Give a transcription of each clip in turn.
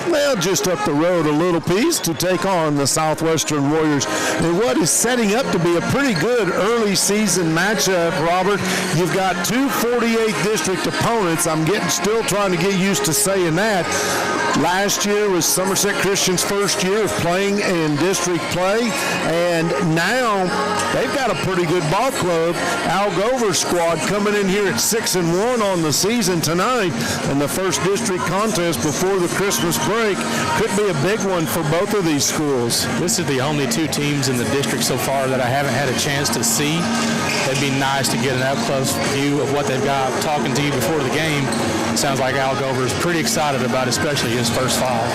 well, just up the road a little piece to take on the Southwestern Warriors in what is setting up to be a pretty good early season matchup, Robert. You've got two 48th district opponents. I'm still trying to get used to saying that. Last year was Somerset Christian's first year of playing in district play, and now they've got a pretty good ball club. Algover's squad coming in here at 6-1 on the season tonight, and the first district contest before the Christmas break could be a big one for both of these schools. This is the only two teams in the district so far that I haven't had a chance to see. It'd be nice to get an up-close view of what they've got. Talking to you before the game, sounds like Algover's pretty excited about it, especially his first five.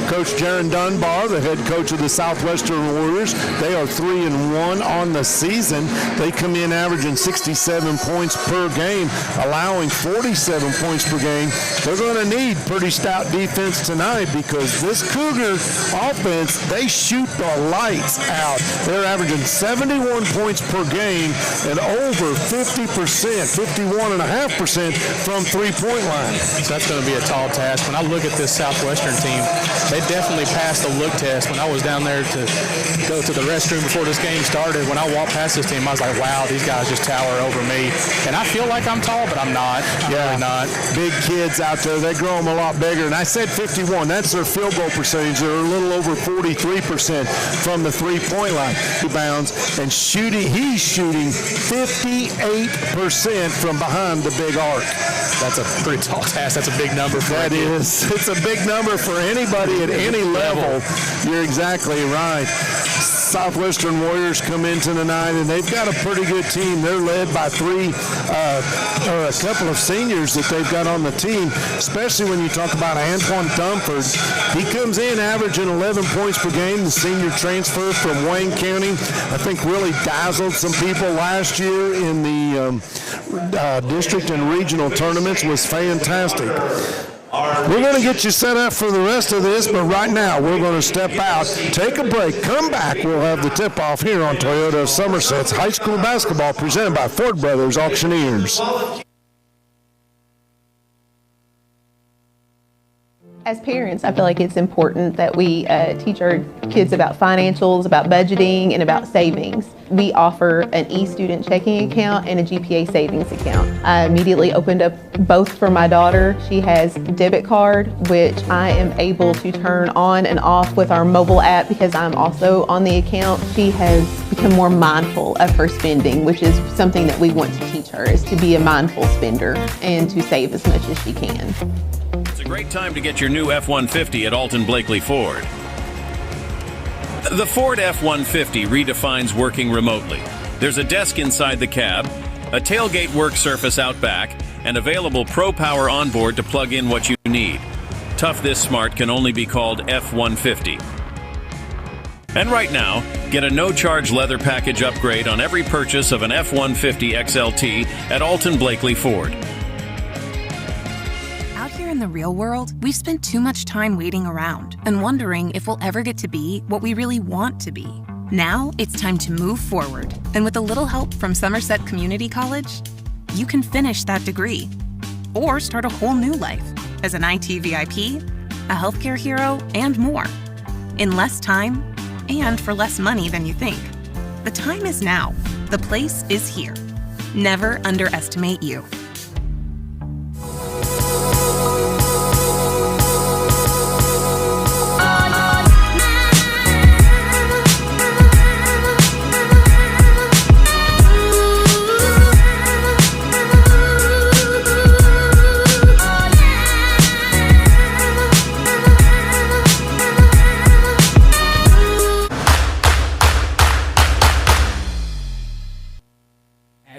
Coach Jaron Dunbar, the head coach of the Southwestern Warriors, they are 3-1 on the season. They come in averaging 67 points per game, allowing 47 points per game. They're going to need pretty stout defense tonight because this Cougar offense, they shoot the lights out. They're averaging 71 points per game and over 50%, 51.5% from three-point line. So that's going to be a tall task. When I look at this Southwestern team, they definitely passed the look test. When I was down there to go to the restroom before this game started, when I walked past this team, I was like, wow, these guys just tower over me. And I feel like I'm tall, but I'm not. I'm really not. Big kids out there. They grow them a lot bigger. And I said 51. That's their field goal percentage. They're a little over 43% from the three-point line. He bounds and he's shooting 58% from behind the big arc. That's a pretty tall task. That's a big number for that is. It's a big number for anybody at any level. You're exactly right. Southwestern Warriors come into tonight, and they've got a pretty good team. They're led by a couple of seniors that they've got on the team, especially when you talk about Antoine Dumford. He comes in averaging 11 points per game, the senior transfer from Wayne County. I think really dazzled some people last year in the district and regional tournaments, was fantastic. We're going to get you set up for the rest of this, but right now we're going to step out, take a break, come back. We'll have the tip-off here on Toyota of Somerset's high school basketball presented by Ford Brothers Auctioneers. As parents, I feel like it's important that we teach our kids about financials, about budgeting, and about savings. We offer an e-student checking account and a GPA savings account. I immediately opened up both for my daughter. She has a debit card, which I am able to turn on and off with our mobile app because I'm also on the account. She has become more mindful of her spending, which is something that we want to teach her, is to be a mindful spender and to save as much as she can. It's a great time to get your new F-150 at Alton Blakely Ford. The Ford F-150 redefines working remotely. There's a desk inside the cab, a tailgate work surface out back, and available Pro Power onboard to plug in what you need. Tough this smart can only be called F-150. And right now, get a no-charge leather package upgrade on every purchase of an F-150 XLT at Alton Blakely Ford. In the real world, we've spent too much time waiting around and wondering if we'll ever get to be what we really want to be. Now it's time to move forward, and with a little help from Somerset Community College, you can finish that degree or start a whole new life as an IT VIP, a healthcare hero, and more in less time and for less money than you think. The time is now. The place is here. Never underestimate you.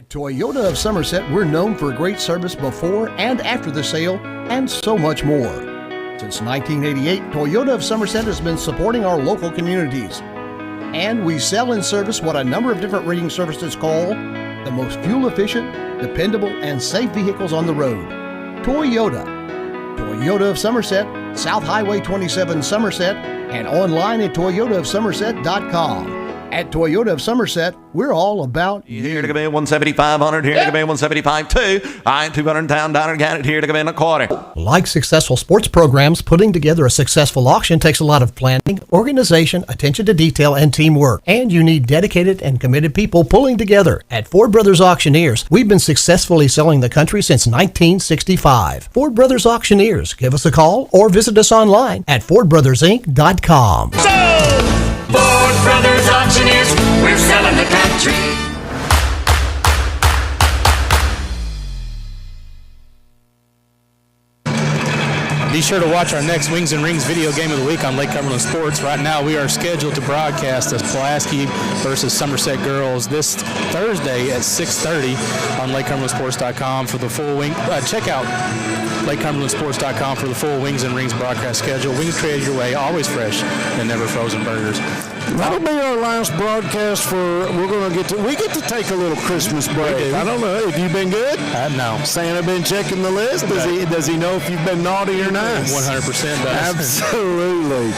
Toyota of Somerset, we're known for great service before and after the sale, and so much more. Since 1988, Toyota of Somerset has been supporting our local communities. And we sell and service what a number of different rating services call the most fuel-efficient, dependable, and safe vehicles on the road. Toyota. Toyota of Somerset, South Highway 27 Somerset, and online at toyotaofsomerset.com. At Toyota of Somerset, we're all about Here to come in 17500, here to come in 175.2. I 200 down, got it here to come in a quarter. Like successful sports programs, putting together a successful auction takes a lot of planning, organization, attention to detail, and teamwork. And you need dedicated and committed people pulling together. At Ford Brothers Auctioneers, we've been successfully selling the country since 1965. Ford Brothers Auctioneers. Give us a call or visit us online at FordBrothersInc.com. Ford Brothers Auctioneers, we're selling the country. Be sure to watch our next Wings and Rings video game of the week on Lake Cumberland Sports. Right now, we are scheduled to broadcast the Pulaski versus Somerset girls this Thursday at 6:30 on LakeCumberlandSports.com for the full wing. Check out LakeCumberlandSports.com for the full Wings and Rings broadcast schedule. Wings created your way, always fresh and never frozen burgers. That'll be our last broadcast for. We get to take a little Christmas break. I don't know. Have you been good? No. Santa been checking the list? Does he know if you've been naughty or nice? 100% does. Absolutely.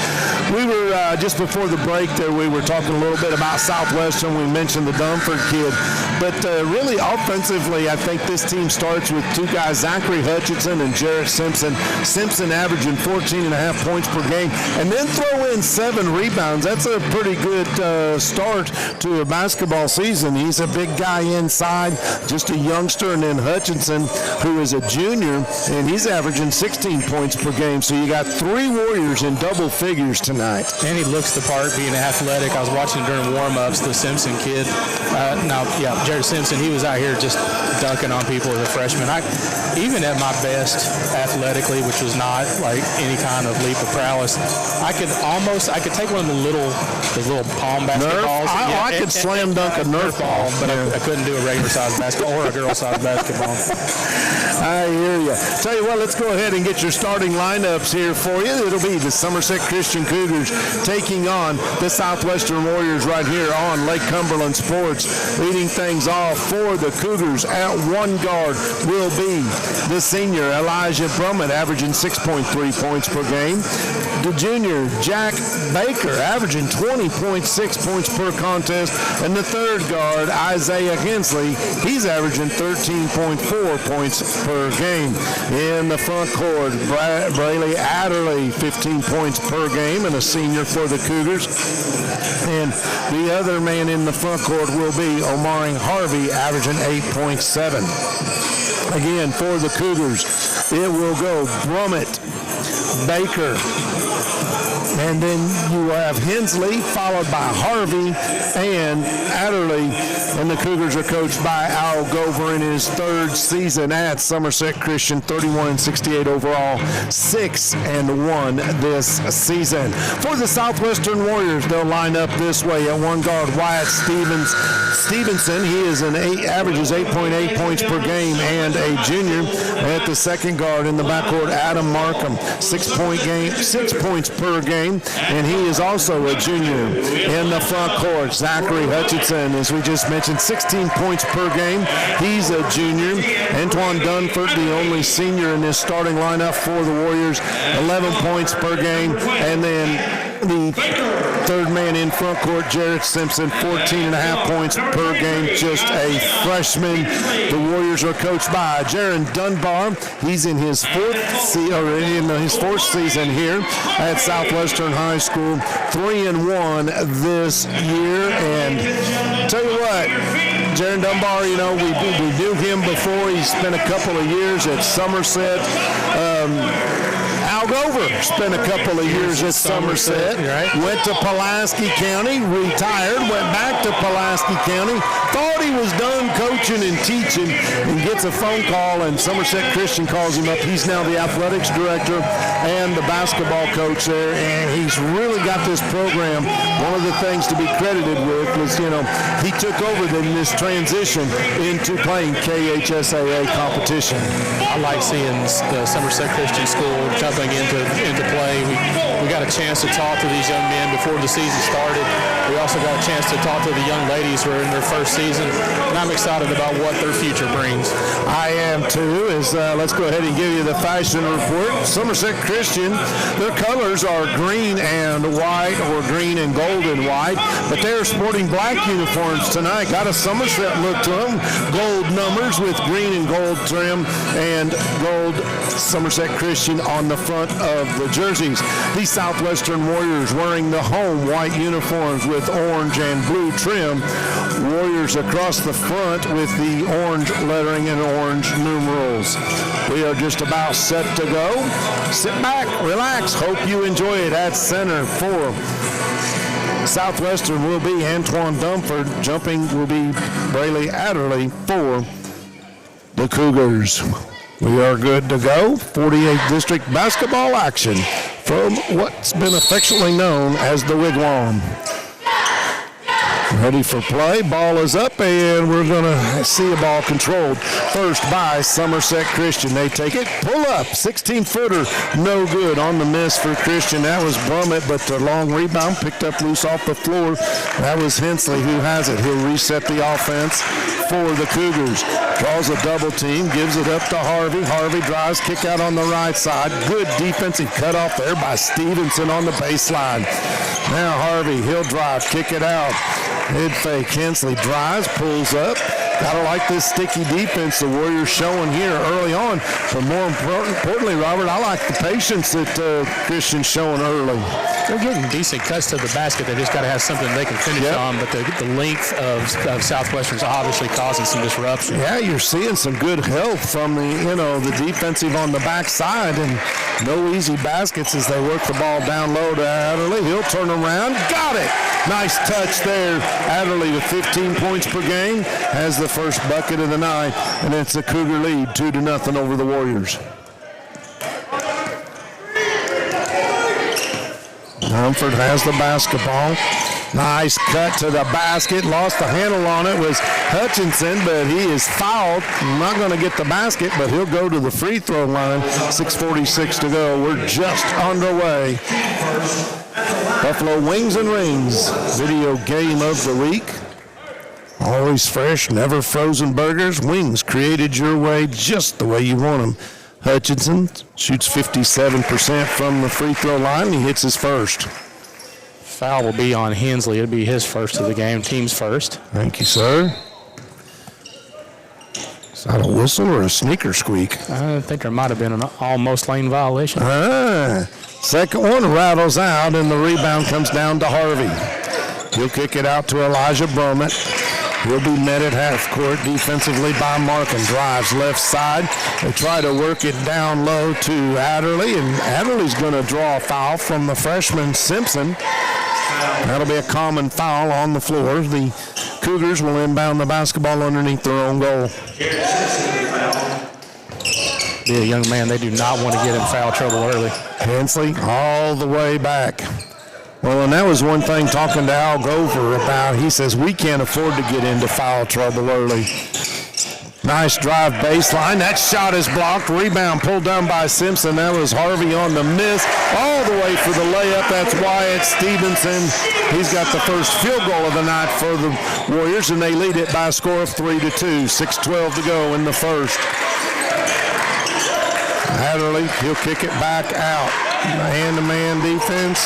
We were just before the break there. We were talking a little bit about Southwestern. We mentioned the Dunford kid, but really offensively, I think this team starts with two guys, Zachary Hutchinson and Jarrett Simpson. Simpson averaging 14.5 points per game, and then throw in 7 rebounds. That's a pretty good start to a basketball season. He's a big guy inside, just a youngster, and then Hutchinson, who is a junior, and he's averaging 16 points per game. So you got 3 Warriors in double figures tonight. And he looks the part, being athletic. I was watching him during warm-ups, the Simpson kid. Jared Simpson, he was out here just dunking on people as a freshman. Even at my best athletically, which was not like any kind of leap of prowess, I could take one of the little palm basketballs. I could slam dunk a Nerf ball, but I couldn't do a regular size basketball or a girl size basketball. I hear you. Tell you what, let's go ahead and get your starting lineups here for you. It'll be the Somerset Christian Cougars taking on the Southwestern Warriors right here on Lake Cumberland Sports. Leading things off for the Cougars at one guard will be the senior Elijah Brummett, averaging 6.3 points per game. The junior Jack Baker, averaging 20.6 points per contest. And the third guard, Isaiah Hensley, he's averaging 13.4 points per game. In the front court, Brayley Adderley, 15 points per game, and a senior for the Cougars. And the other man in the front court will be Omari Harvey, averaging 8.7. Again, for the Cougars, it will go Brummett, Baker, and then you have Hensley, followed by Harvey and Adderley. And the Cougars are coached by Al Gover in his 3rd season at Somerset Christian, 31-68 overall, 6-1 this season. For the Southwestern Warriors, they'll line up this way. At one guard, Wyatt Stevenson. He is averages 8.8 points per game and a junior. At the second guard in the backcourt, Adam Markham, 6 points per game, and he is also a junior. In the front court, Zachary Hutchinson, as we just mentioned, 16 points per game. He's a junior. Antoine Dunford, the only senior in this starting lineup for the Warriors, 11 points per game. And then the third man in front court, Jarrett Simpson, 14.5 points per game, just a freshman. The Warriors are coached by Jaron Dunbar. He's in his 4th season here at Southwestern High School, 3-1 this year. And tell you what, Jaron Dunbar, we knew him before. He spent a couple of years at Somerset. Al Gover spent a couple of years at Somerset, went to Pulaski County, retired, went back to Pulaski County, thought he was done coaching and teaching, and gets a phone call, and Somerset Christian calls him up. He's now the athletics director and the basketball coach there, and he's really got this program. One of the things to be credited with was, he took over in this transition into playing KHSAA competition. I like seeing the Somerset Christian School jumping into play. We got got a chance to talk to these young men before the season started. We also got a chance to talk to the young ladies who are in their first season, and I'm excited about what their future brings. I am too. Let's go ahead and give you the fashion report. Somerset Christian, their colors are green and white, or green and gold and white, but they're sporting black uniforms tonight. Got a Somerset look to them. Gold numbers with green and gold trim, and gold Somerset Christian on the front of the jerseys. The Southwestern Warriors wearing the home white uniforms with orange and blue trim. Warriors across the front with the orange lettering and orange numerals. We are just about set to go. Sit back, relax. Hope you enjoy it. At center for Southwestern will be Antoine Dumford. Jumping will be Brayley Adderley for the Cougars. We are good to go. 48th District basketball action from what's been affectionately known as the Wigwam. Ready for play. Ball is up, and we're going to see a ball controlled first by Somerset Christian. They take it, pull up, 16-footer, no good on the miss for Christian. That was Brummett, but the long rebound picked up loose off the floor. That was Hensley who has it. He'll reset the offense for the Cougars. Draws a double team, gives it up to Harvey. Harvey drives, kick out on the right side. Good defensive cutoff there by Stevenson on the baseline. Now Harvey, he'll drive, kick it out. Mid fake, Hensley drives, pulls up. Gotta like this sticky defense the Warriors showing here early on. But more importantly, Robert, I like the patience that Christian's showing early. They're getting decent cuts to the basket. They just got to have something they can finish on. But the length of Southwestern's obviously causing some disruption. Yeah, you're seeing some good help from the defensive on the backside, and no easy baskets as they work the ball down low to Adderley. He'll turn around, got it. Nice touch there. Adderley with 15 points per game has the first bucket of the night, and it's a Cougar lead 2-0 over the Warriors. Mumford has the basketball. Nice cut to the basket. Lost the handle on it was Hutchinson, but he is fouled. Not going to get the basket, but he'll go to the free throw line. 6:46 to go. We're just underway. Buffalo Wings and Rings, video game of the week. Always fresh, never frozen burgers. Wings created your way just the way you want them. Hutchinson shoots 57% from the free throw line. He hits his first. Foul will be on Hensley. It'll be his first of the game, team's first. Thank you, sir. Is that a whistle or a sneaker squeak? I think there might have been an almost lane violation. Second one rattles out, and the rebound comes down to Harvey. He'll kick it out to Elijah Brummett. He'll be met at half court defensively by Markin. Drives left side. They try to work it down low to Adderley, and Adderley's going to draw a foul from the freshman Simpson. That'll be a common foul on the floor. The Cougars will inbound the basketball underneath their own goal. Be a young man. They do not want to get in foul trouble early. Hensley all the way back. Well, and that was one thing talking to Al Gover about. He says we can't afford to get into foul trouble early. Nice drive baseline. That shot is blocked. Rebound pulled down by Simpson. That was Harvey on the miss. All the way for the layup. That's Wyatt Stevenson. He's got the first field goal of the night for the Warriors, and they lead it by a score of 3-2. 6:12 to go in the first. Adderley, he'll kick it back out. Hand-to-man defense.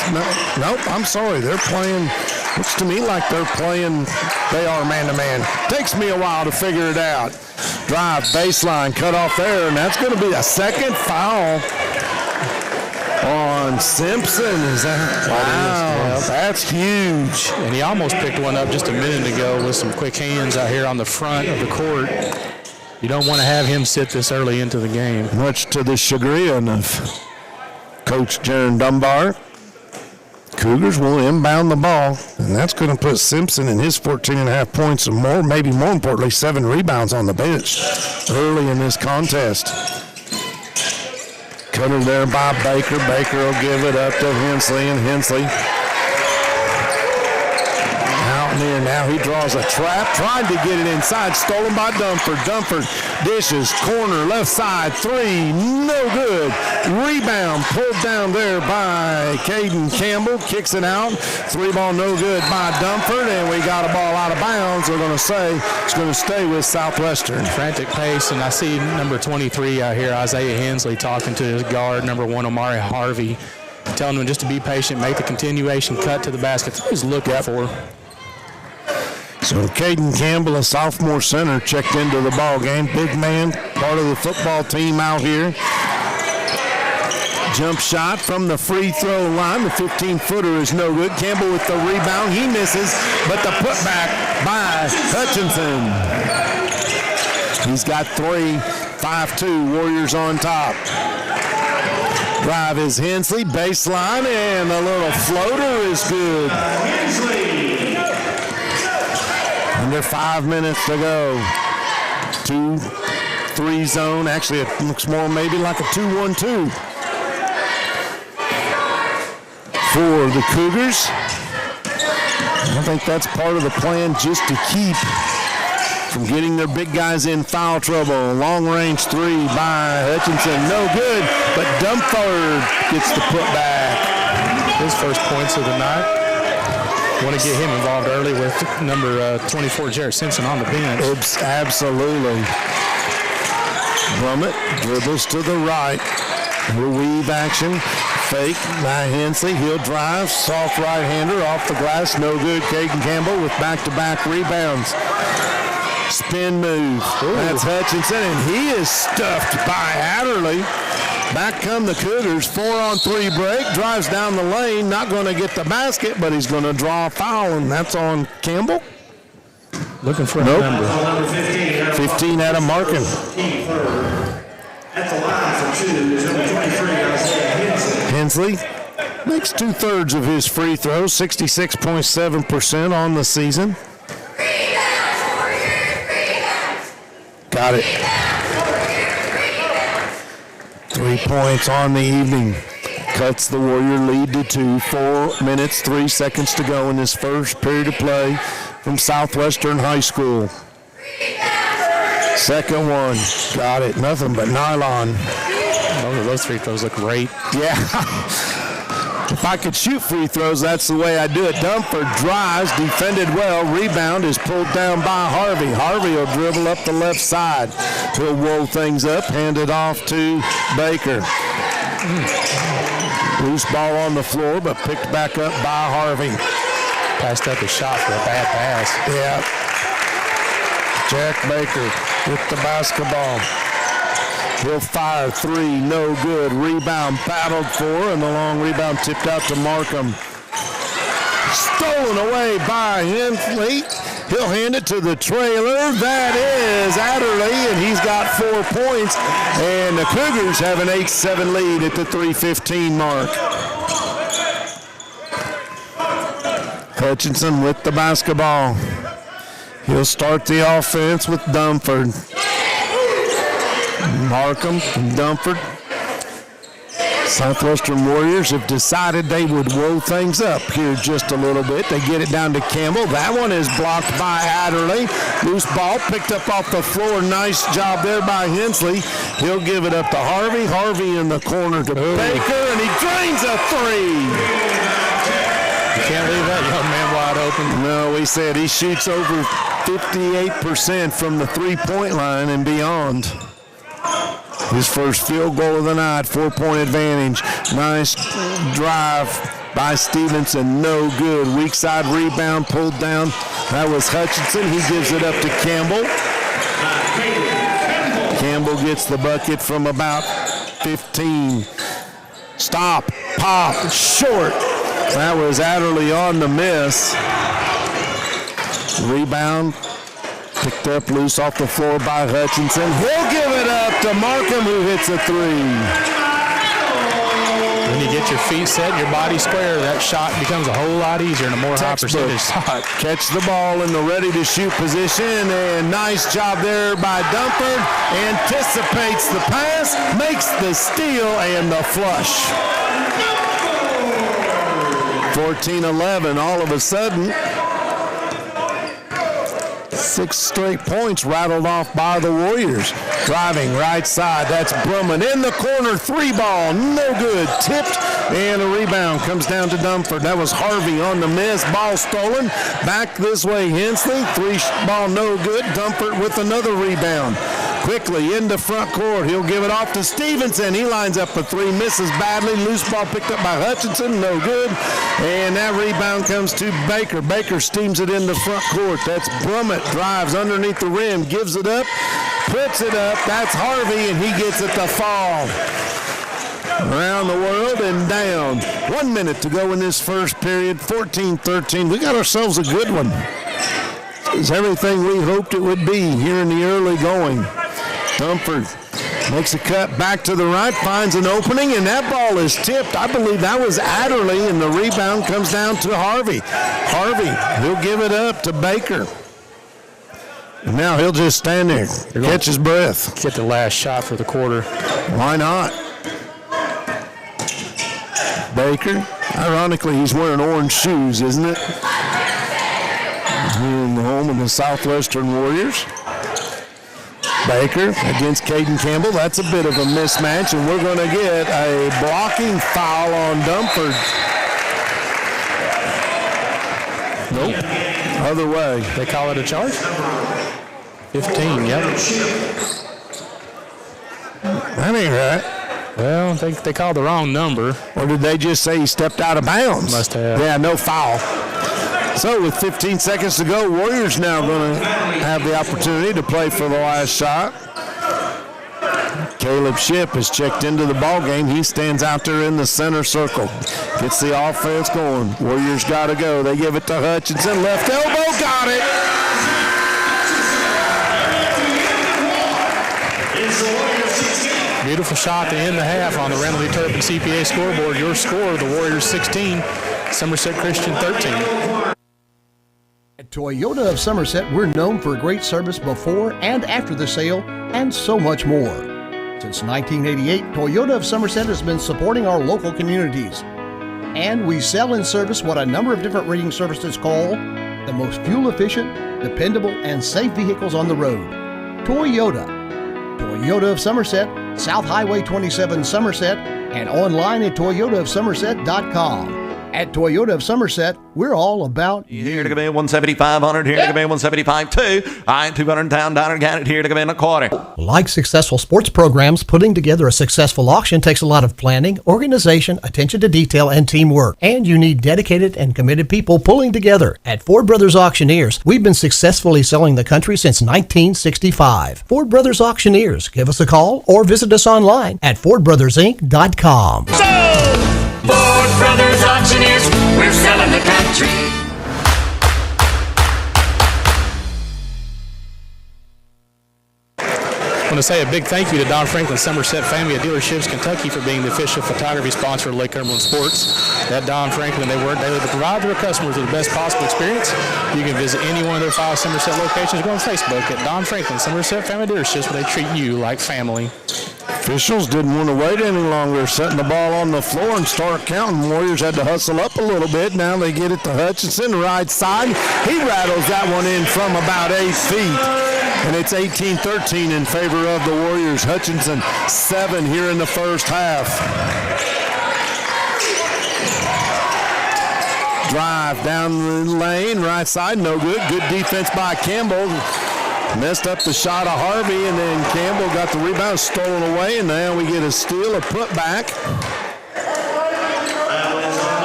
Nope, I'm sorry. They're playing, looks to me like they are man-to-man. Takes me a while to figure it out. Drive, baseline, cut off there, and that's going to be a second foul on Simpson. Is that? Wow, that's huge. And he almost picked one up just a minute ago with some quick hands out here on the front of the court. You don't want to have him sit this early into the game. Much to the chagrin of Coach Jaron Dunbar. Cougars will inbound the ball, and that's going to put Simpson in his 14.5 points and more, maybe more importantly, 7 rebounds on the bench early in this contest. Cutter there by Baker. Baker will give it up to Hensley, and Hensley out Mountaineer now. He draws a trap, trying to get it inside. Stolen by Dumford. Dumford dishes, corner, left side, three, no good. Rebound pulled down there by Caden Campbell. Kicks it out. Three ball no good by Dumford, and we got a ball out of bounds. We're going to say it's going to stay with Southwestern. Frantic pace, and I see number 23 out here, Isaiah Hensley, talking to his guard, number 1, Omari Harvey, telling him just to be patient, make the continuation cut to the basket. That's what he's looking for. So Caden Campbell, a sophomore center, checked into the ball game. Big man, part of the football team out here. Jump shot from the free throw line. The 15-footer is no good. Campbell with the rebound. He misses, but the putback by Hutchinson. He's got 3, 5-2, Warriors on top. Drive is Hensley, baseline, and a little floater is good. Under 5 minutes to go. 2-3 zone. Actually, it looks more maybe like a 2-1-2 for the Cougars. I think that's part of the plan, just to keep from getting their big guys in foul trouble. Long-range three by Hutchinson, no good, but Dumford gets the putback. His first points of the night. Want to get him involved early with number 24, Jarrett Simpson, on the bench. Oops, absolutely. Brummett dribbles to the right. Little weave action. Fake by Hensley. He'll drive. Soft right-hander off the glass. No good. Caden Campbell with back-to-back rebounds. Spin move. Ooh. That's Hutchinson, and he is stuffed by Adderley. Back come the Cougars. 4-on-3 break. Drives down the lane. Not going to get the basket, but he's going to draw a foul, and that's on Campbell. Looking for a number. 15 Adam Markin. At the line for 2 is number 23, Hensley makes 2/3 of his free throws, 66.7% on the season. Got it. 3 points on the evening. Cuts the Warrior lead to 2. 4 minutes, 3 seconds to go in this first period of play from Southwestern High School. Second one. Got it. Nothing but nylon. Those free throws look great. Yeah. If I could shoot free throws, that's the way I do it. Dumford drives, defended well. Rebound is pulled down by Harvey. Harvey will dribble up the left side. He'll roll things up, hand it off to Baker. Loose ball on the floor, but picked back up by Harvey. Passed up a shot for a bad pass. Yeah. Jack Baker with the basketball. He'll fire 3, no good. Rebound battled for, and the long rebound tipped out to Markham. Stolen away by Hensley. He'll hand it to the trailer. That is Adderley, and he's got 4 points. And the Cougars have an 8-7 lead at the 3:15 mark. Hutchinson with the basketball. He'll start the offense with Dumford. Markham and Dumford. Southwestern Warriors have decided they would roll things up here just a little bit. They get it down to Campbell. That one is blocked by Adderley. Loose ball picked up off the floor. Nice job there by Hensley. He'll give it up to Harvey. Harvey in the corner to Baker, and he drains a 3. You can't leave that young man wide open. No, we said he shoots over 58% from the three-point line and beyond. His first field goal of the night, 4-point advantage. Nice drive by Stevenson, no good. Weak side rebound pulled down. That was Hutchinson. He gives it up to Campbell. Campbell gets the bucket from about 15. Stop, pop, short. That was Adderley on the miss. Rebound picked up loose off the floor by Hutchinson. He'll give it up to Markham, who hits a 3. When you get your feet set, your body square, that shot becomes a whole lot easier and a more high percentage shot. Catch the ball in the ready-to-shoot position, and nice job there by Dumford. Anticipates the pass, makes the steal, and the flush. 14-11, all of a sudden. 6 straight points rattled off by the Warriors. Driving right side, that's Brumman in the corner, 3 ball, no good, tipped, and a rebound comes down to Dumford. That was Harvey on the miss, ball stolen. Back this way, Hensley, 3 ball, no good. Dumford with another rebound. Quickly into front court, he'll give it off to Stevenson. He lines up for 3, misses badly. Loose ball picked up by Hutchinson, no good. And that rebound comes to Baker. Baker steams it in the front court. That's Brummett, drives underneath the rim, gives it up, puts it up. That's Harvey, and he gets it to fall. Around the world and down. 1 minute to go in this first period, 14-13. We got ourselves a good one. It's everything we hoped it would be here in the early going. Dumford makes a cut back to the right, finds an opening, and that ball is tipped. I believe that was Adderley, and the rebound comes down to Harvey. Harvey, he'll give it up to Baker. And now he'll just stand there, catch his breath. Get the last shot for the quarter. Why not? Baker, ironically, he's wearing orange shoes, isn't it? Here in the home of the Southwestern Warriors. Baker against Caden Campbell. That's a bit of a mismatch, and we're going to get a blocking foul on Dumford. Nope. Other way. They call it a charge? 15, yep. That ain't right. Well, they called the wrong number. Or did they just say he stepped out of bounds? Must have. Yeah, no foul. So with 15 seconds to go, Warriors now going to have the opportunity to play for the last shot. Caleb Shipp is checked into the ball game. He stands out there in the center circle. Gets the offense going. Warriors got to go. They give it to Hutchinson. Left elbow, got it. Beautiful shot to end the half on the Randall E. Turpin CPA scoreboard. Your score, the Warriors 16, Somerset Christian 13. At Toyota of Somerset, we're known for great service before and after the sale, and so much more. Since 1988, Toyota of Somerset has been supporting our local communities. And we sell and service what a number of different rating services call the most fuel-efficient, dependable, and safe vehicles on the road. Toyota. Toyota of Somerset, South Highway 27 Somerset, and online at toyotaofsomerset.com. At Toyota of Somerset, we're all about you. Here to come in 175-100, here to come in 175-2. I 200 down, got it here to come in a quarter. Like successful sports programs, putting together a successful auction takes a lot of planning, organization, attention to detail, and teamwork. And you need dedicated and committed people pulling together. At Ford Brothers Auctioneers, we've been successfully selling the country since 1965. Ford Brothers Auctioneers. Give us a call or visit us online at FordBrothersInc.com. Ford Brothers Auctioneers, we're selling the country. I want to say a big thank you to Don Franklin Somerset Family of Dealerships Kentucky for being the official photography sponsor of Lake Cumberland Sports. At Don Franklin, they work daily to provide their customers with the best possible experience. You can visit any one of their 5 Somerset locations. Go on Facebook at Don Franklin Somerset Family Dealerships, where they treat you like family. Officials didn't want to wait any longer, setting the ball on the floor and start counting. Warriors had to hustle up a little bit. Now they get it to Hutchinson, right side. He rattles that one in from about 8 feet. And it's 18-13 in favor of the Warriors. Hutchinson, 7 here in the first half. Drive down the lane, right side, no good. Good defense by Campbell. Messed up the shot of Harvey, and then Campbell got the rebound stolen away, and now we get a steal, a putback.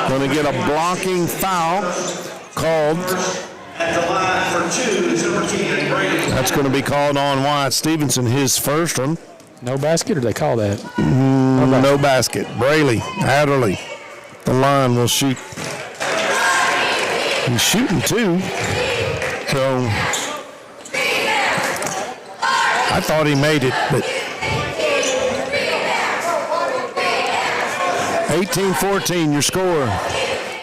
Going to get a blocking foul called. At the line for 2 is number 10, Brady. That's going to be called on Wyatt Stevenson, his first one. No basket, or they call that? No basket. Braley, Adderley. The line will shoot. He's shooting 2. So I thought he made it, but 18-14, your score.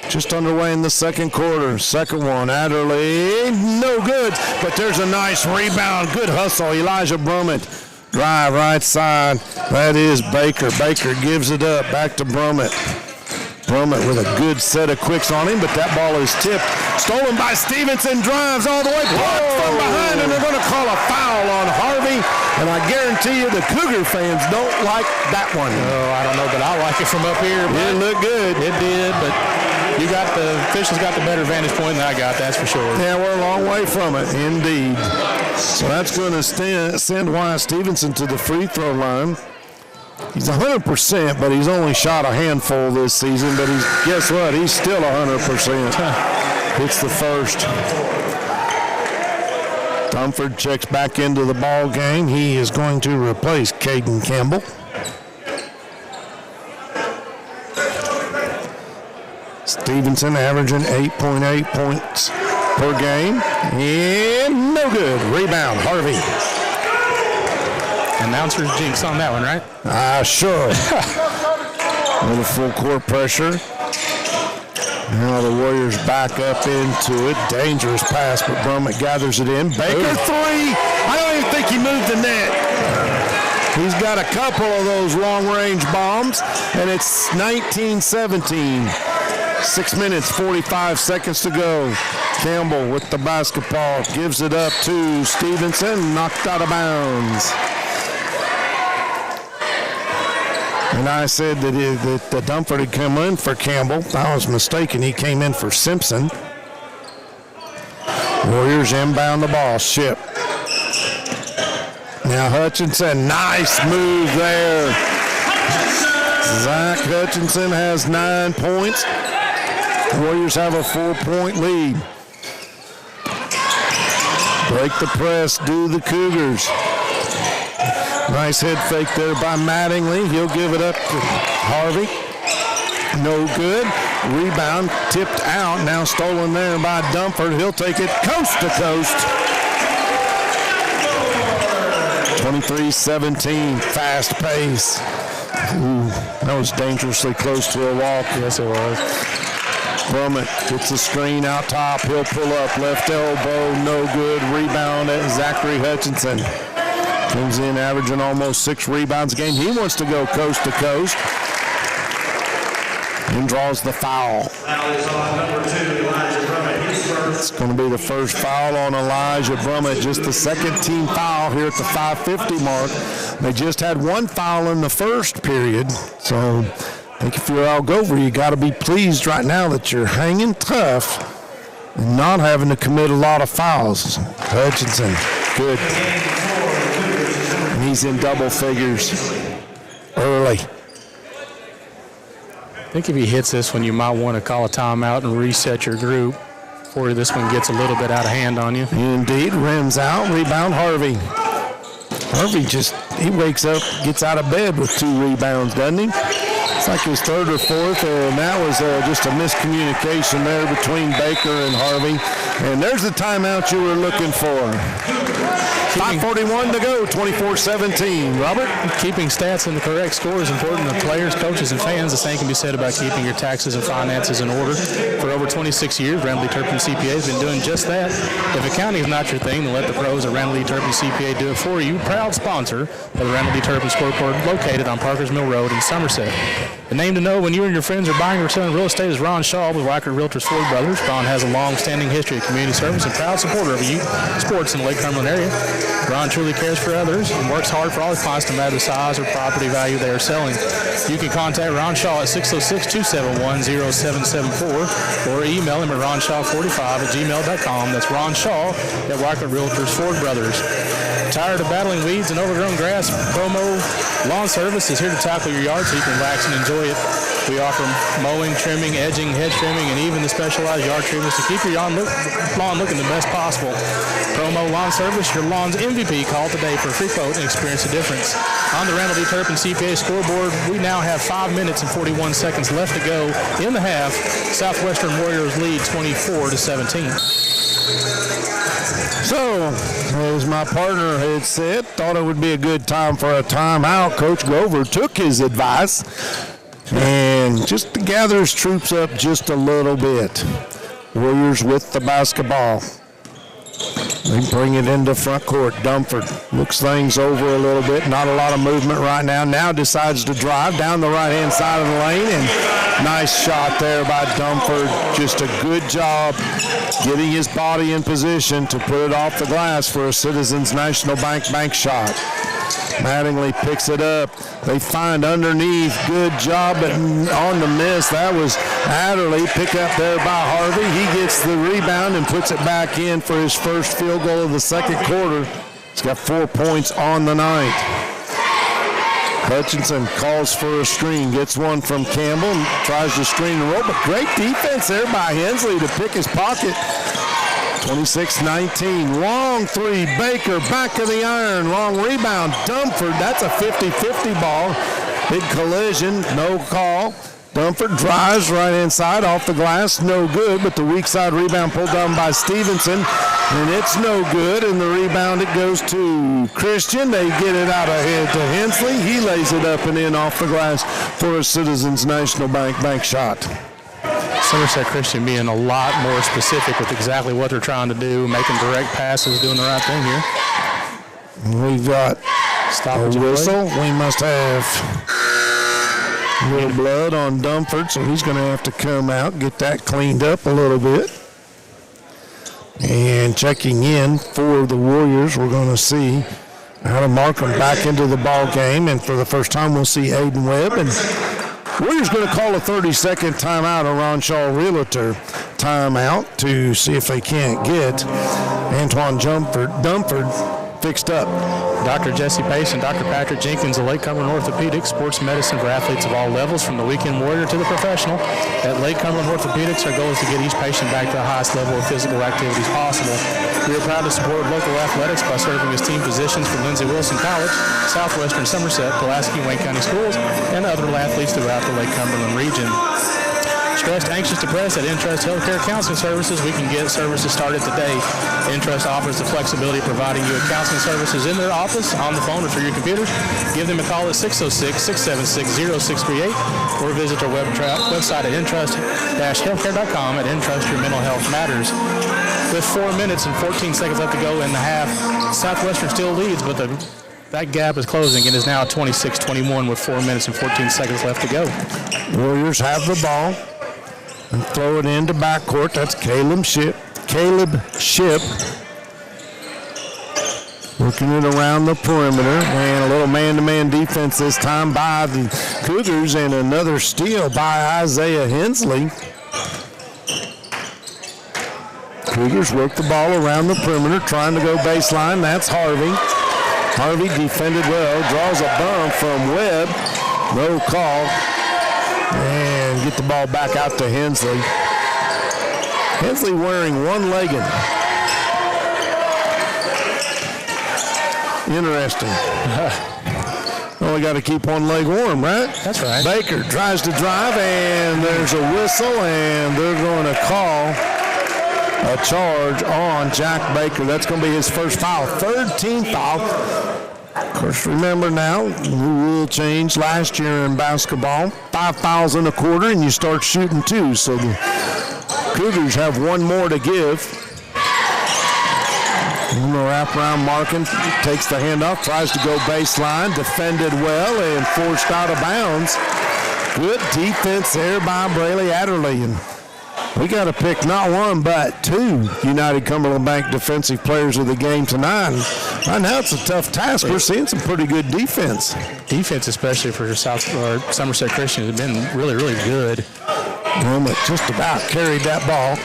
Just underway in the second quarter. Second one, Adderley, no good, but there's a nice rebound. Good hustle, Elijah Brummett. Drive right side, that is Baker. Baker gives it up, back to Brummett. Brummett with a good set of quicks on him, but that ball is tipped. Stolen by Stevenson, drives all the way, blocked from behind, and they're going to call a foul on Harvey. And I guarantee you the Cougar fans don't like that one. Oh, I don't know, but I like it from up here. It looked good. It did, but the officials got the better vantage point than I got, that's for sure. Yeah, we're a long way from it, indeed. So that's going to send Wyatt Stevenson to the free throw line. He's 100%, but he's only shot a handful this season. But guess what? He's still 100%. Hits the first. Dunford checks back into the ball game. He is going to replace Caden Campbell. Stevenson averaging 8.8 points per game. And no good. Rebound, Harvey. Announcer's jinx on that one, right? Sure. A little full court pressure. Now the Warriors back up into it. Dangerous pass, but Brummett gathers it in. Baker three. I don't even think he moved the net. He's got a couple of those long-range bombs, and it's 19-17. 6 minutes, 45 seconds to go. Campbell with the basketball. Gives it up to Stevenson. Knocked out of bounds. And I said that the Dunford had come in for Campbell. I was mistaken. He came in for Simpson. Warriors inbound the ball. Ship. Now Hutchinson. Nice move there. Zach Hutchinson has 9 points. Warriors have a 4-point lead. Break the press. Do the Cougars. Nice head fake there by Mattingly. He'll give it up to Harvey. No good. Rebound tipped out. Now stolen there by Dunford. He'll take it coast to coast. 23-17. Fast pace. Ooh, that was dangerously close to a walk. Yes, it was. Brummett gets a screen out top. He'll pull up. Left elbow. No good. Rebound at Zachary Hutchinson. Comes in averaging almost 6 rebounds a game. He wants to go coast to coast. And draws the foul. It's going to be the first foul on Elijah Brummett. Just the second team foul here at the 5:50 mark. They just had one foul in the first period. So I think if you're Algover, you got to be pleased right now that you're hanging tough and not having to commit a lot of fouls. Hutchinson, good. He's in double figures early. I think if he hits this one, you might want to call a timeout and reset your group before this one gets a little bit out of hand on you. Indeed, rims out, rebound Harvey. Harvey he wakes up, gets out of bed with 2 rebounds, doesn't he? It's like his third or fourth, and that was just a miscommunication there between Baker and Harvey. And there's the timeout you were looking for. 5:41 to go, 24-17. Robert? Keeping stats in the correct score is important to players, coaches, and fans. The same can be said about keeping your taxes and finances in order. For over 26 years, Ramley Turpin CPA has been doing just that. If accounting is not your thing, then let the pros at Ramley Turpin CPA do it for you. Proud sponsor of the Ramley Turpin Scoreboard, located on Parkers Mill Road in Somerset. The name to know when you and your friends are buying or selling real estate is Ron Shaw with Weichert Realtors Ford Brothers. Ron has a long-standing history of community service and proud supporter of youth sports in the Lake Cumberland area. Ron truly cares for others and works hard for all his clients no matter the size or property value they are selling. You can contact Ron Shaw at 606-271-0774 or email him at ronshaw45@gmail.com. That's Ron Shaw at Weichert Realtors Ford Brothers. Tired of battling weeds and overgrown grass? Promo Lawn Service is here to tackle your yard so you can relax and enjoy it. We offer mowing, trimming, edging, hedge trimming, and even the specialized yard treatments to keep your lawn looking the best possible. Promo Lawn Service, your lawn's MVP. Call today for a free quote and experience the difference. On the Randall D. Turpin CPA scoreboard, we now have 5 minutes and 41 seconds left to go in the half. Southwestern Warriors lead 24-17. So, as my partner had said, thought it would be a good time for a timeout. Coach Gover took his advice and just to gather his troops up just a little bit. Warriors with the basketball. They bring it into front court. Dunford looks things over a little bit. Not a lot of movement right now. Now decides to drive down the right-hand side of the lane and Nice shot there by Dumford. Just a good job getting his body in position to put it off the glass for a Citizens National Bank shot. Mattingly picks it up. They find underneath. Good job, but on the miss. That was Adderley. Pick up there by Harvey. He gets the rebound and puts it back in for his first field goal of the second quarter. He's got 4 points on the night. Hutchinson calls for a screen, gets one from Campbell, tries to screen and roll, but great defense there by Hensley to pick his pocket. 26-19, long three, Baker, back of the iron, long rebound, Dumford, that's a 50-50 ball. Big collision, no call. Dumford drives right inside, off the glass, no good, but the weak side rebound pulled down by Stevenson, and it's no good, and the rebound, it goes to Christian. They get it out ahead to Hensley. He lays it up and in off the glass for a Citizens National Bank shot. Somerset Christian being a lot more specific with exactly what they're trying to do, making direct passes, doing the right thing here. We've got a whistle. We must have a little blood on Dumford, so he's going to have to come out, get that cleaned up a little bit. And checking in for the Warriors, we're going to see Adam Markham back into the ball game, and for the first time we'll see Aiden Webb. And Warriors going to call a 30-second timeout, a Ron Shaw Realtor timeout, to see if they can't get Antoine Dumford fixed up. Dr. Jesse Pace and Dr. Patrick Jenkins of Lake Cumberland Orthopedics, sports medicine for athletes of all levels, from the weekend warrior to the professional. At Lake Cumberland Orthopedics, our goal is to get each patient back to the highest level of physical activities possible. We are proud to support local athletics by serving as team physicians for Lindsey Wilson College, Southwestern, Somerset, Pulaski, Wayne County Schools, and other athletes throughout the Lake Cumberland region. Stressed, anxious, depressed? At Entrust Healthcare Counseling Services, we can get services started today. Entrust offers the flexibility of providing you with counseling services in their office, on the phone, or through your computer. Give them a call at 606-676-0638 or visit their website at entrust-healthcare.com. At Entrust, your mental health matters. With 4 minutes and 14 seconds left to go in the half, Southwestern still leads, but that gap is closing and is now 26-21 with 4 minutes and 14 seconds left to go. Warriors have the ball and throw it into backcourt. That's Caleb Ship. Working it around the perimeter, and a little man-to-man defense this time by the Cougars, and another steal by Isaiah Hensley. Cougars work the ball around the perimeter, trying to go baseline. That's Harvey. Harvey defended well, draws a bump from Webb. No call. And get the ball back out to Hensley. Hensley wearing one legging. Interesting. Well, we got to keep one leg warm, right? That's right. Baker tries to drive, and there's a whistle, and they're going to call a charge on Jack Baker. That's going to be his first foul. Third team foul. Of course, remember now, the rule changed last year in basketball. 5 fouls in a quarter, and you start shooting 2. So the Cougars have one more to give. And the wraparound Markin takes the handoff, tries to go baseline, defended well, and forced out of bounds. Good defense there by Braley Adderley. And we got to pick not one, but 2 United Cumberland Bank defensive players of the game tonight. Right now it's a tough task. We're seeing some pretty good defense. Defense, especially for Somerset Christian, has been really, really good. Wilmot just about carried that ball.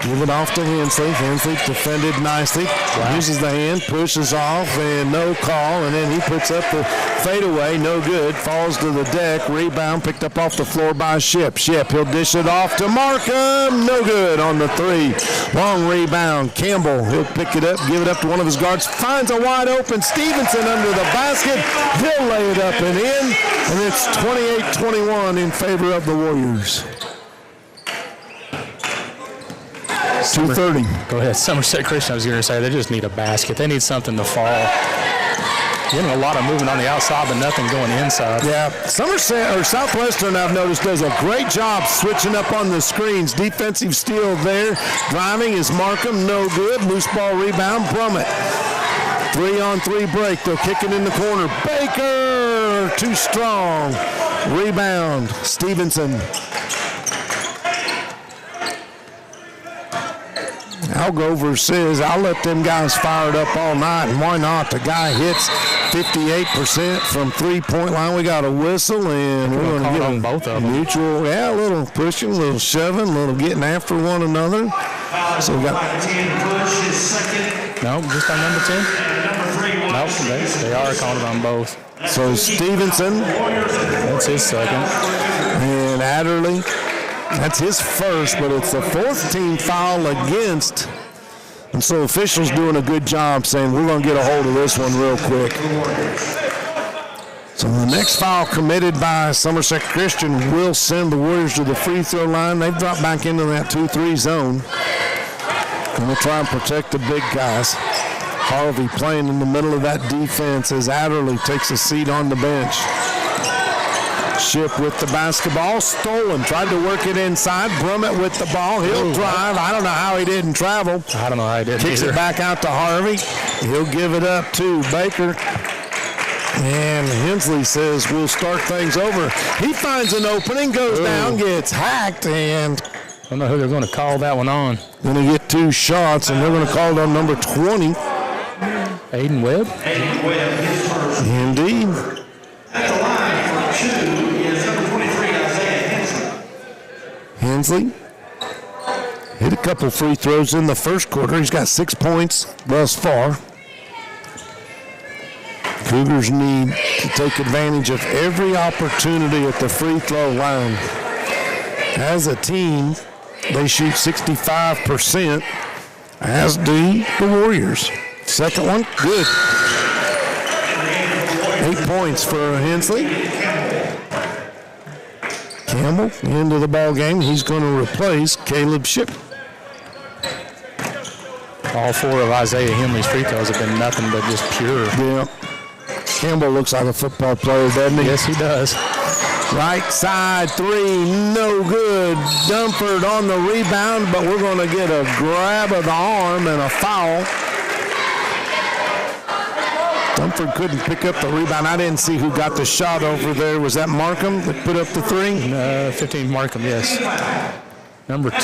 Give it off to Hensley. Hensley defended nicely. Wow. Uses the hand, pushes off, and no call. And then he puts up the fadeaway. No good. Falls to the deck. Rebound picked up off the floor by Ship. He'll dish it off to Markham. No good on the 3. Long rebound. Campbell, he'll pick it up, give it up to one of his guards. Finds a wide open Stevenson under the basket. He'll lay it up and in. And it's 28-21 in favor of the Warriors. 2:30. Go ahead. Somerset Christian, I was going to say, they just need a basket. They need something to fall. Getting a lot of movement on the outside, but nothing going inside. Yeah, Southwestern, I've noticed, does a great job switching up on the screens. Defensive steal there. Driving is Markham, no good. Loose ball rebound, Brummett. 3-on-3 break. They'll kick it in the corner. Baker, too strong. Rebound, Stevenson. Algover says, I'll let them guys fire it up all night, and why not? The guy hits 58% from three-point line. We got a whistle, and we're going to get on both of them. Mutual, a little pushing, a little shoving, a little getting after one another. So we got no, just on number 10. Nope, they are calling it on both. So Stevenson, that's his second, and Adderley. That's his first, but it's the fourth team foul against. And so officials doing a good job saying we're going to get a hold of this one real quick. So the next foul committed by Somerset Christian will send the Warriors to the free throw line. They've dropped back into that 2-3 zone. And we'll try and protect the big guys. Harvey playing in the middle of that defense as Adderley takes a seat on the bench. Ship with the basketball, stolen, tried to work it inside. Brummett with the ball, he'll drive. I don't know how he didn't travel. I don't know how he didn't Kicks either. it back out to Harvey. He'll give it up to Baker. And Hensley says we'll start things over. He finds an opening, goes down, gets hacked, and I don't know who they're going to call that one on. Going to get 2 shots, and they're going to call it on number 20. Aiden Webb? Indeed. At the line for 2 is number 23, Isaiah Hensley. Hensley hit a couple free throws in the first quarter. He's got 6 points thus far. Cougars need to take advantage of every opportunity at the free throw line. As a team, they shoot 65%, as do the Warriors. Second one, good. 8 points for Hensley. Campbell into the ball game. He's going to replace Caleb Ship. All 4 of Isaiah Henley's free throws have been nothing but just pure. Yeah. Campbell looks like a football player, doesn't he? Yes, he does. Right side 3, no good. Dunford on the rebound, but we're going to get a grab of the arm and a foul. Dunford couldn't pick up the rebound. I didn't see who got the shot over there. Was that Markham that put up the 3? 15 Markham, yes. Number 20.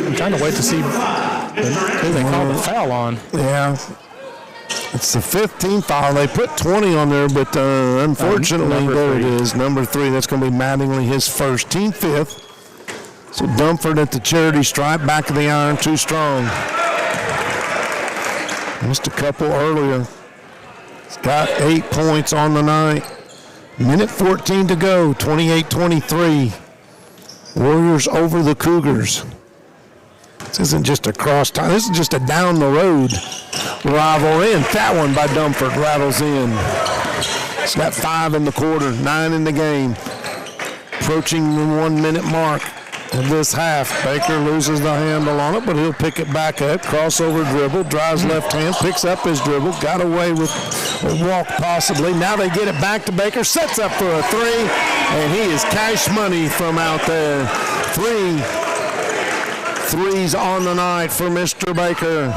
I'm trying to wait to see who they called the foul on. Yeah. It's the 15th foul. They put 20 on there, but unfortunately, there it is. Number 3. That's going to be Mattingly, his first, team 5th. So Dunford at the charity stripe, back of the iron, too strong. Missed a couple earlier. He's got 8 points on the night. Minute 14 to go, 28-23. Warriors over the Cougars. This isn't just a cross time. This is just a down the road rival in. That one by Dunford rattles in. He's got 5 in the quarter, 9 in the game. Approaching the 1 minute mark of this half. Baker loses the handle on it, but he'll pick it back up. Crossover dribble, drives left hand, picks up his dribble, got away with a walk possibly. Now they get it back to Baker, sets up for a 3, and he is cash money from out there. 3 threes on the night for Mr. Baker.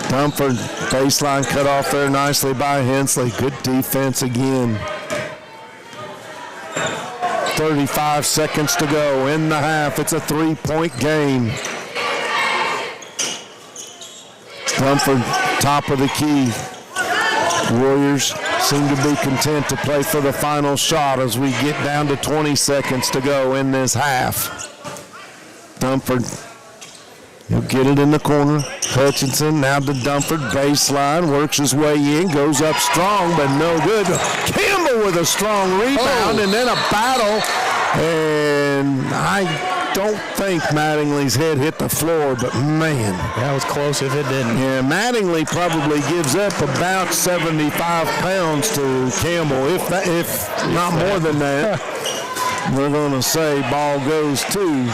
Dunford, baseline cut off there nicely by Hensley. Good defense again. 35 seconds to go in the half. It's a 3-point game. Dunford, top of the key. Warriors seem to be content to play for the final shot as we get down to 20 seconds to go in this half. Dunford, he'll get it in the corner. Hutchinson now to Dunford, baseline, works his way in, goes up strong, but no good. Campbell with a strong rebound, and then a battle, and I don't think Mattingly's head hit the floor, but man. That was close if it didn't. Yeah, Mattingly probably gives up about 75 pounds to Campbell, if not more than that. We're going to say ball goes to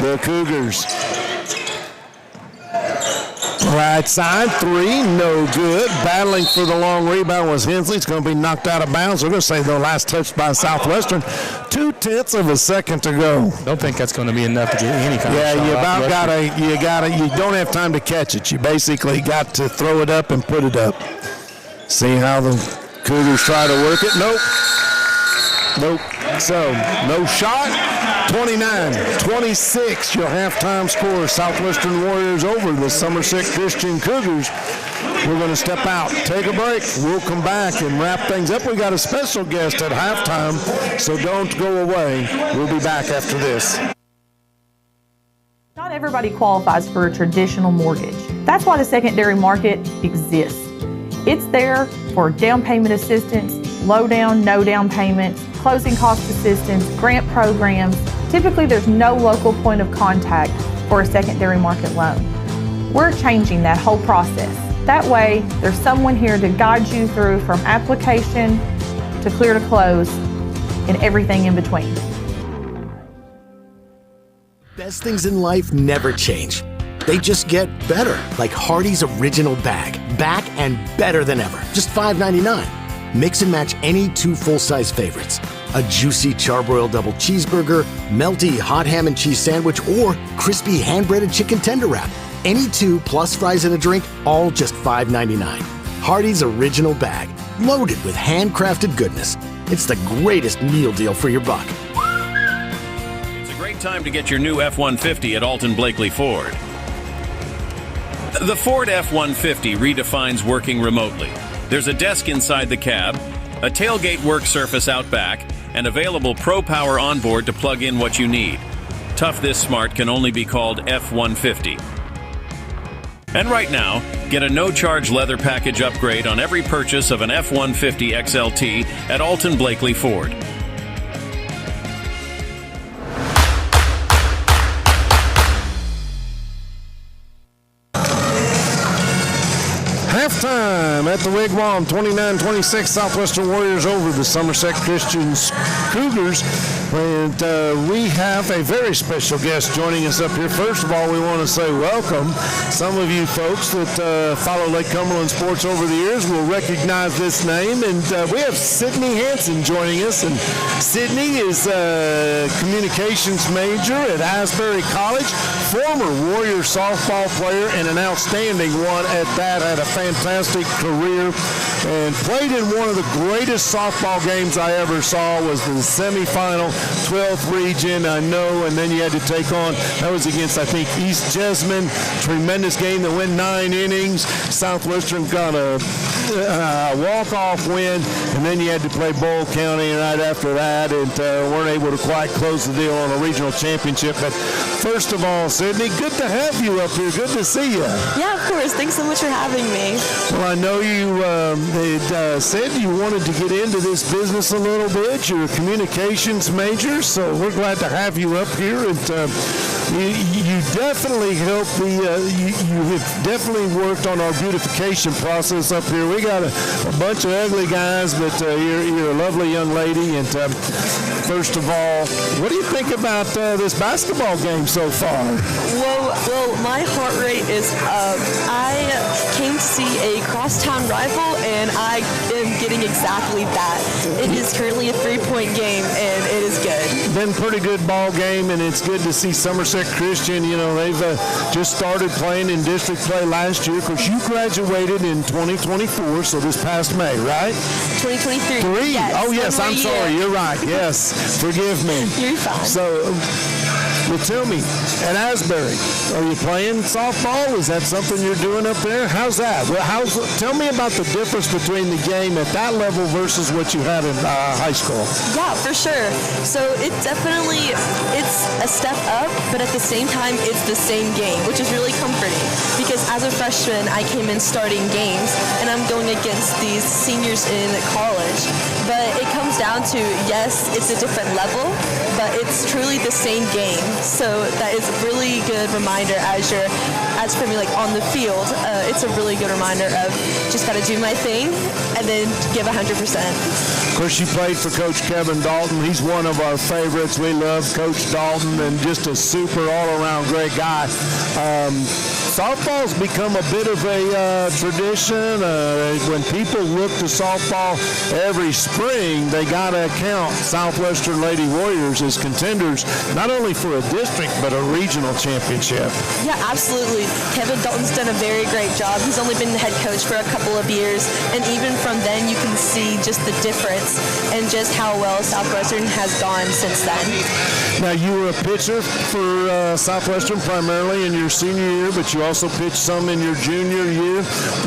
the Cougars. Right side 3, no good. Battling for the long rebound was Hensley. It's going to be knocked out of bounds. We're going to say the last touch by Southwestern. 0.2 of a second to go. Don't think that's going to be enough to get any kind of shot. Yeah, you don't have time to catch it. You basically got to throw it up and put it up. See how the Cougars try to work it. Nope. So, no shot. 29-26, your halftime score. Southwestern Warriors over the Somerset Christian Cougars. We're going to step out, take a break. We'll come back and wrap things up. We got a special guest at halftime, so don't go away. We'll be back after this. Not everybody qualifies for a traditional mortgage. That's why the secondary market exists. It's there for down payment assistance, low down, no down payments, closing cost assistance, grant programs. Typically, there's no local point of contact for a secondary market loan. We're changing that whole process. That way, there's someone here to guide you through from application to clear to close and everything in between. Best things in life never change. They just get better, like Hardee's Original Bag. Back and better than ever. Just $5.99. Mix and match any 2 full-size favorites. A juicy charbroiled double cheeseburger, melty hot ham and cheese sandwich, or crispy hand-breaded chicken tender wrap. Any 2 plus fries and a drink, all just $5.99. Hardee's Original Bag. Loaded with handcrafted goodness. It's the greatest meal deal for your buck. It's a great time to get your new F-150 at Alton Blakely Ford. The Ford F-150 redefines working remotely. There's a desk inside the cab, a tailgate work surface out back, and available Pro Power onboard to plug in what you need. Tough this smart can only be called F-150. And right now, get a no-charge leather package upgrade on every purchase of an F-150 XLT at Alton Blakely Ford. Halftime at the Wigwam, 29-26, Southwestern Warriors over the Somerset Christian Cougars. And we have a very special guest joining us up here. First of all, we want to say welcome. Some of you folks that follow Lake Cumberland sports over the years will recognize this name. And we have Sydney Hansen joining us. And Sydney is a communications major at Asbury College, former Warrior softball player, and an outstanding one at that. Had a fantastic career and played in one of the greatest softball games I ever saw. Was the semifinal 12th region, I know, and then you had to take on, that was against, I think, East Jessamine. Tremendous game that went 9 innings. Southwestern got a walk-off win, and then you had to play Boyle County right after that, and weren't able to quite close the deal on a regional championship. But first of all, Sydney, good to have you up here. Good to see you. Yeah, of course. Thanks so much for having me. Well, I know you had said you wanted to get into this business a little bit. You're a communications major, so we're glad to have you up here. And you definitely helped you have definitely worked on our beautification process up here. We got a bunch of ugly guys, but you're a lovely young lady. And first of all, what do you think about this basketball game so far? Well, my heart rate is up. I came to see a crosstown rival, and I am getting exactly that. It is currently a 3-point game, and it is good. Been pretty good ball game, and it's good to see Somerset Christian. You know, they've just started playing in district play last year. Of course, you graduated in 2024, so this past May, right? 2023. Yes, oh, yes, I'm sorry. You're right. Yes, forgive me. You're fine. So, well, tell me, at Asbury, are you playing softball? Is that something you're doing up there? How's that? Well, tell me about the difference between the game at that level versus what you had in high school. Yeah, for sure. So it's a step up, but at the same time, it's the same game, which is really comforting. Because as a freshman, I came in starting games, and I'm going against these seniors in college. But it comes down to, yes, it's a different level, but it's truly the same game. So that is a really good reminder as for me, like on the field, it's a really good reminder of just got to do my thing and then give 100%. Of course, you played for Coach Kevin Dalton. He's one of our favorites. We love Coach Dalton and just a super all-around great guy. softball's become a bit of a tradition. When people look to softball every spring, they got to count Southwestern Lady Warriors as contenders, not only for a district, but a regional championship. Yeah, absolutely. Kevin Dalton's done a very great job. He's only been the head coach for a couple of years, and even from then you can see just the difference and just how well Southwestern has gone since then. Now, you were a pitcher for Southwestern primarily in your senior year, but you also pitched some in your junior year.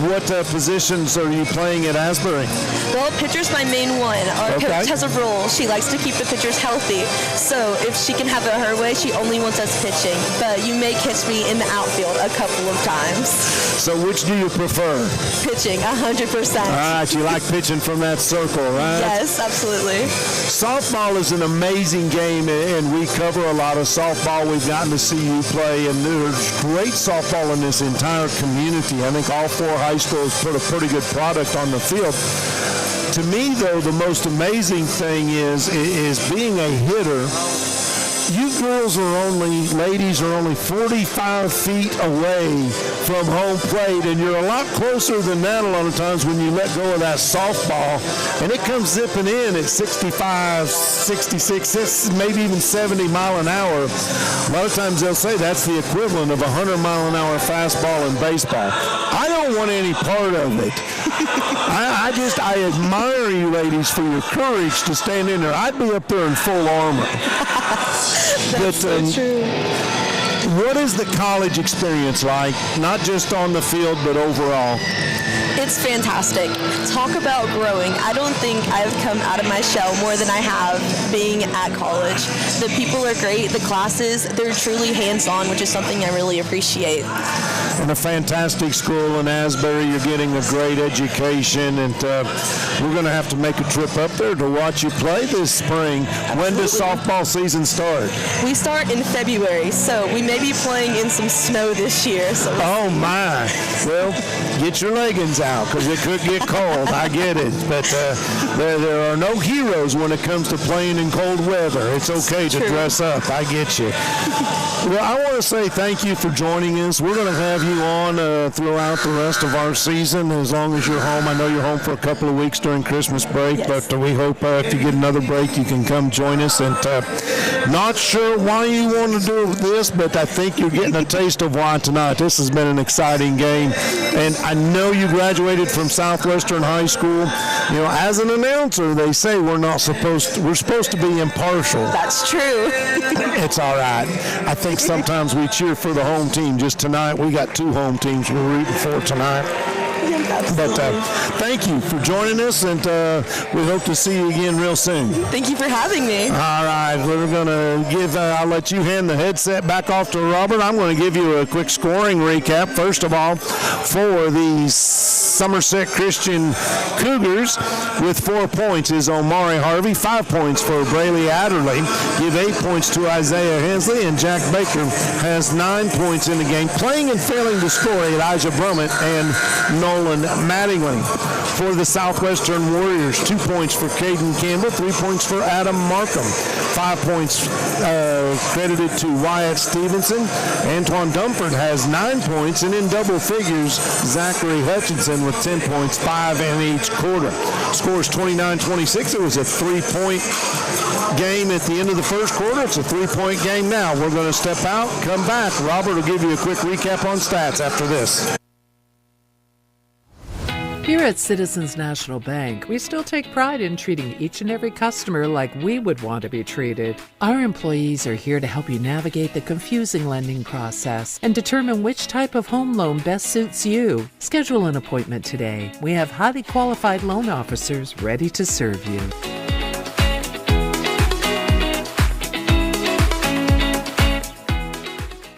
What positions are you playing at Asbury? Well, pitcher's my main one. Our coach has a rule. She likes to keep the pitchers healthy. So if she can have it her way, she only wants us pitching. But you may catch me in the outfield a couple of times. So which do you prefer? Pitching, 100%. All right, you like pitching from that circle, right? Yes, absolutely. Softball is an amazing game, and we cover a lot of softball. We've gotten to see you play, and there's great softball in this entire community. I think all 4 high schools put a pretty good product on the field. To me, though, the most amazing thing is being a hitter. You ladies are only 45 feet away from home plate, and you're a lot closer than that a lot of times when you let go of that softball, and it comes zipping in at 65, 66, maybe even 70 mile an hour. A lot of times they'll say that's the equivalent of a 100 mile an hour fastball in baseball. I don't want any part of it. I admire you ladies for your courage to stand in there. I'd be up there in full armor. That's so true. What is the college experience like, not just on the field, but overall? It's fantastic. Talk about growing. I don't think I've come out of my shell more than I have being at college. The people are great. The classes, they're truly hands-on, which is something I really appreciate. In a fantastic school in Asbury, you're getting a great education, and we're going to have to make a trip up there to watch you play this spring. Absolutely. When does softball season start? We start in February, so we may be playing in some snow this year. So oh my! Well, get your leggings out because it could get cold. I get it, but there are no heroes when it comes to playing in cold weather. It's okay to dress up. I get you. Well, I want to say thank you for joining us. We're going to have you on throughout the rest of our season as long as you're home. I know you're home for a couple of weeks during Christmas break, yes. But we hope if you get another break, you can come join us. And not sure why you want to do this, but I think you're getting a taste of why tonight. This has been an exciting game. And I know you graduated from Southwestern High School. You know, as an announcer, they say we're supposed to be impartial. That's true. It's all right. I think sometimes we cheer for the home team. Just tonight, we got 2 home teams we're rooting for tonight. But thank you for joining us, and we hope to see you again real soon. Thank you for having me. All right, we're going to I'll let you hand the headset back off to Robert. I'm going to give you a quick scoring recap. First of all, for the Somerset Christian Cougars with 4 points is Omari Harvey, 5 points for Braylee Adderley. Give 8 points to Isaiah Hensley, and Jack Baker has 9 points in the game. Playing and failing to score, Elijah Brummett and Nolan Mattingly. For the Southwestern Warriors, 2 points for Caden Campbell, 3 points for Adam Markham, 5 points credited to Wyatt Stevenson. Antoine Dumford has 9 points, and in double figures, Zachary Hutchinson with 10 points, 5 in each quarter. Scores 29-26. It was a 3-point game at the end of the first quarter. It's a 3-point game now. We're going to step out, come back. Robert will give you a quick recap on stats after this. Here at Citizens National Bank, we still take pride in treating each and every customer like we would want to be treated. Our employees are here to help you navigate the confusing lending process and determine which type of home loan best suits you. Schedule an appointment today. We have highly qualified loan officers ready to serve you.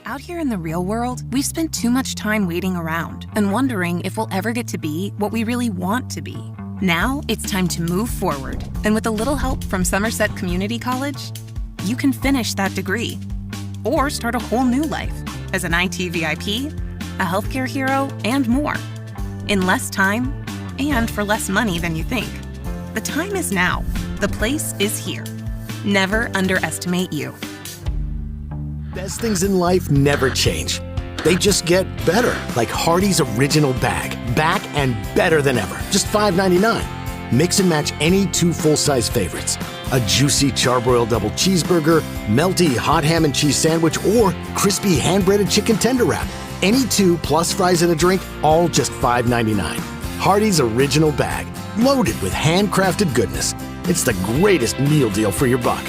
Out here in the real world, we've spent too much time waiting around and wondering if we'll ever get to be what we really want to be. Now it's time to move forward, and with a little help from Somerset Community College, you can finish that degree or start a whole new life as an IT VIP, a healthcare hero, and more in less time and for less money than you think. The time is now. The place is here. Never underestimate you. Best things in life never change. They just get better, like Hardee's Original Bag. Back and better than ever. Just $5.99. Mix and match any 2 full-size favorites. A juicy charbroiled double cheeseburger, melty hot ham and cheese sandwich, or crispy hand-breaded chicken tender wrap. Any 2 plus fries and a drink, all just $5.99. Hardee's Original Bag. Loaded with handcrafted goodness. It's the greatest meal deal for your buck.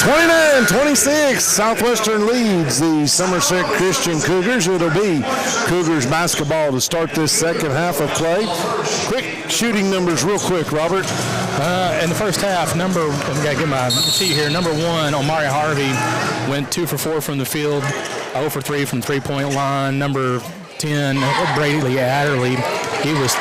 29-26, Southwestern leads the Somerset Christian Cougars. It'll be Cougars basketball to start this second half of play. Quick shooting numbers real quick, Robert. In the first half, I've got to get my sheet here. Number 1, Omari Harvey went 2 for 4 from the field, 0 for 3 from three-point line. Number 10, Brady Adderley, he was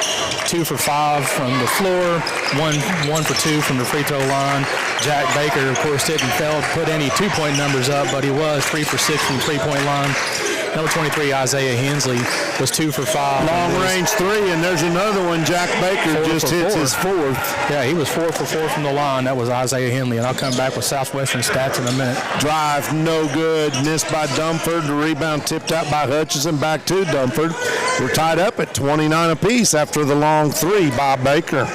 2 for 5 from the floor, 1 for 2 from the free throw line. Jack Baker, of course, didn't put any 2-point numbers up, but he was 3 for 6 from the three-point line. Number 23, Isaiah Hensley, was 2 for 5. Long range 3, and there's another one. Jack Baker just hits his 4th. Yeah, he was 4 for 4 from the line. That was Isaiah Henley, and I'll come back with Southwestern stats in a minute. Drive, no good. Missed by Dumford. The rebound tipped out by Hutchinson. Back to Dumford. We're tied up at 29 apiece after the long 3 by Baker.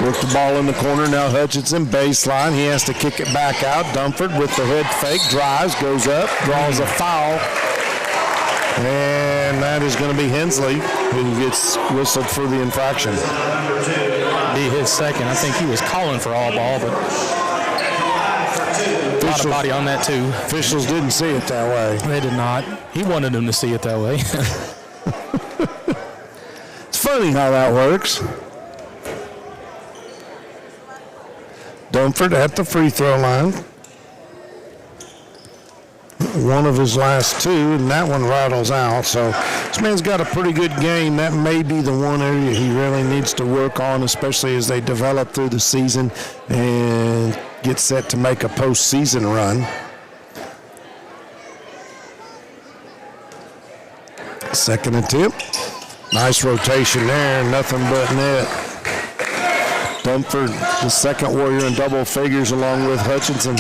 Work the ball in the corner. Now Hutchinson, baseline. He has to kick it back out. Dumford with the head fake. Drives, goes up, draws a foul. And that is going to be Hensley who gets whistled for the infraction. Be his second. I think he was calling for all ball, but a lot of body on that too. Officials didn't see it that way. They did not. He wanted them to see it that way. It's funny how that works. Dumford at the free throw line. One of his last 2, and that one rattles out. So this man's got a pretty good game. That may be the one area he really needs to work on, especially as they develop through the season and get set to make a postseason run. Second attempt. Nice rotation there. Nothing but net. Dumford, the second Warrior in double figures along with Hutchinson.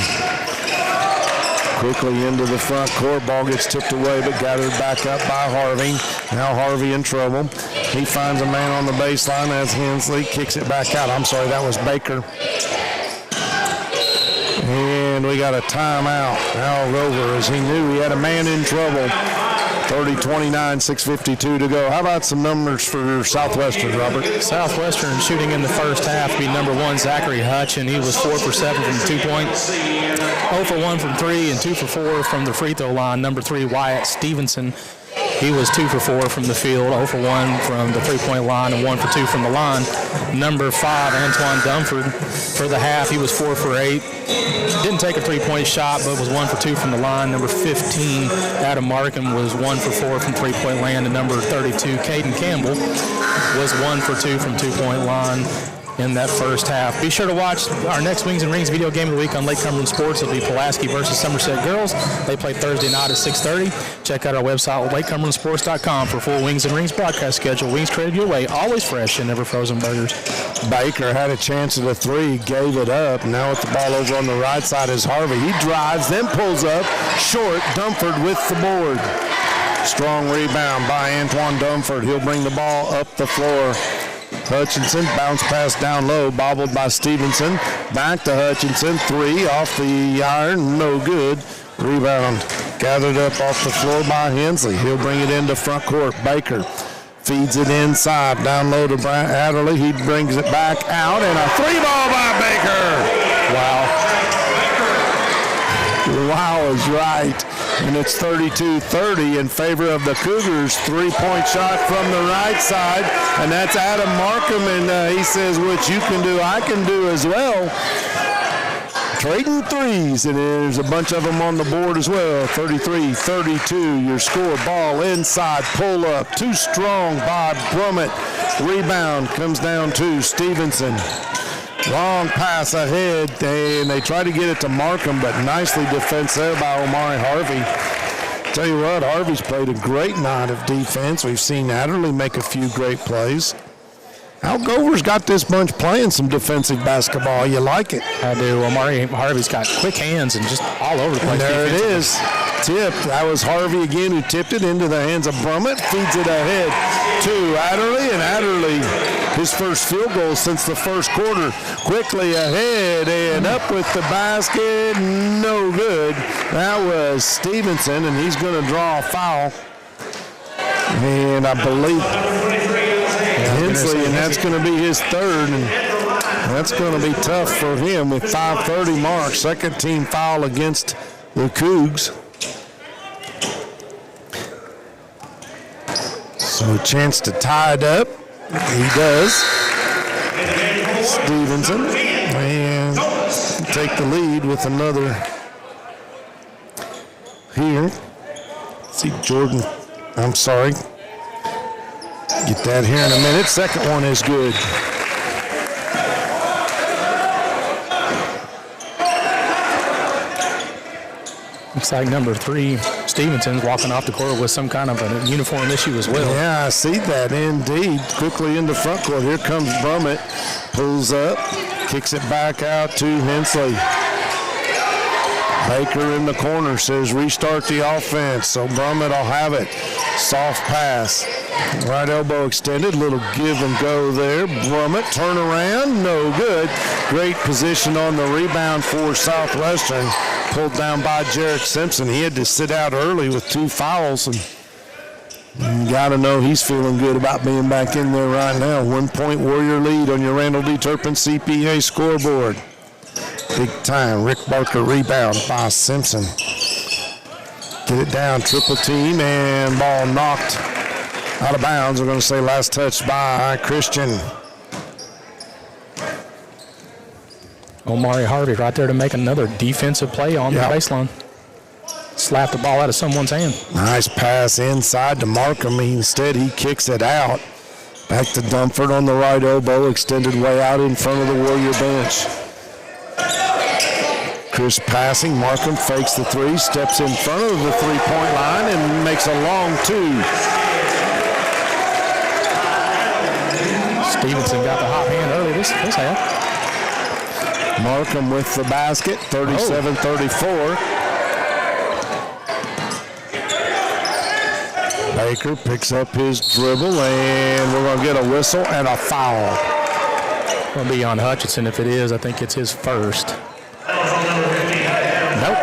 Quickly into the front court. Ball gets tipped away but gathered back up by Harvey. Now Harvey in trouble. He finds a man on the baseline as Hensley kicks it back out. I'm sorry, that was Baker. And we got a timeout. Al Rover, as he knew he had a man in trouble. 30-29, 6:52 to go. How about some numbers for Southwestern, Robert? Southwestern shooting in the first half be number 1, Zachary Hutch, and he was 4 for 7 from 2 points. 0 for 1 from 3 and 2 for 4 from the free throw line. Number 3, Wyatt Stevenson. He was 2 for 4 from the field, 0 for 1 from the three-point line, and 1 for 2 from the line. Number 5, Antoine Dumford, for the half, he was 4 for 8. Didn't take a three-point shot, but was 1 for 2 from the line. Number 15, Adam Markham, was 1 for 4 from three-point land, and number 32, Caden Campbell, was 1 for 2 from two-point line in that first half. Be sure to watch our next Wings and Rings video game of the week on Lake Cumberland Sports. It'll be Pulaski versus Somerset Girls. They play Thursday night at 6:30. Check out our website at lakecumberlandsports.com for full Wings and Rings broadcast schedule. Wings created your way, always fresh and never frozen burgers. Baker had a chance at a 3, gave it up. Now with the ball over on the right side is Harvey. He drives, then pulls up, short. Dumford with the board. Strong rebound by Antoine Dumford. He'll bring the ball up the floor. Hutchinson, bounce pass down low, bobbled by Stevenson. Back to Hutchinson, 3 off the iron, no good. Rebound gathered up off the floor by Hensley. He'll bring it into front court. Baker feeds it inside, down low to Adderley. He brings it back out, and a 3-ball by Baker. Wow. Wow is right. And it's 32-30 in favor of the Cougars. 3-point shot from the right side. And that's Adam Markham. And he says, what you can do, I can do as well. Trading threes. And there's a bunch of them on the board as well. 33-32. Your score. Ball inside. Pull up. Too strong by Brummett. Rebound comes down to Stevenson. Long pass ahead, and they try to get it to Markham, but nicely defensed there by Omari Harvey. Tell you what, Harvey's played a great night of defense. We've seen Adderley make a few great plays. Al Gover's got this bunch playing some defensive basketball. You like it? I do. Amari Harvey's got quick hands and just all over the place. There it is. Tip. That was Harvey again who tipped it into the hands of Brummett. Feeds it ahead to Adderley, and Adderley, his first field goal since the first quarter. Quickly ahead and up with the basket. No good. That was Stevenson, and he's going to draw a foul. And I believe Hensley, and that's going to be his third. And that's going to be tough for him with 5:30 mark. Second team foul against the Cougs. So a chance to tie it up. He does. Stevenson. And take the lead with another here. See Jordan. I'm sorry. Get that here in a minute. Second one is good. Looks like number 3, Stevenson's walking off the court with some kind of a uniform issue as well. Yeah, I see that indeed. Quickly into front court. Here comes Brummett. Pulls up. Kicks it back out to Hensley. Baker in the corner says restart the offense. So Brummett will have it. Soft pass. Right elbow extended. Little give and go there. Brummett turn around. No good. Great position on the rebound for Southwestern. Pulled down by Jarrett Simpson. He had to sit out early with 2 fouls, and you got to know he's feeling good about being back in there right now. 1-point Warrior lead on your Randall D. Turpin CPA scoreboard. Big time. Rick Barker rebound by Simpson. Get it down, triple team, and ball knocked out of bounds. We're going to say last touch by Christian. Omari Harvey right there to make another defensive play on the baseline. Slap the ball out of someone's hand. Nice pass inside to Markham. Instead, he kicks it out. Back to Dunford on the right elbow, extended way out in front of the Warrior bench. Chris passing. Markham fakes the 3, steps in front of the 3-point line, and makes a long 2. Stevenson got the hot hand early this half. Markham with the basket, 37-34. Baker picks up his dribble, and we're going to get a whistle and a foul. Going to be on Hutchinson. If it is, I think it's his first. Nope,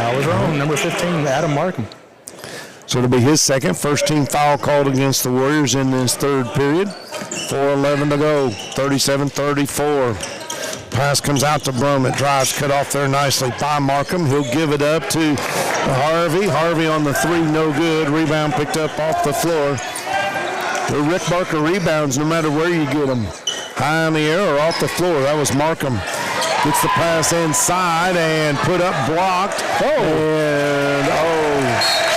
I was wrong. Number 15, Adam Markham. So it'll be his second. First team foul called against the Warriors in this third period. 4:11 to go, 37-34. Pass comes out to Brummett. Drives cut off there nicely by Markham. He'll give it up to Harvey. Harvey on the 3, no good. Rebound picked up off the floor. The Rick Barker rebounds no matter where you get them. High in the air or off the floor. That was Markham. Gets the pass inside and put up blocked. And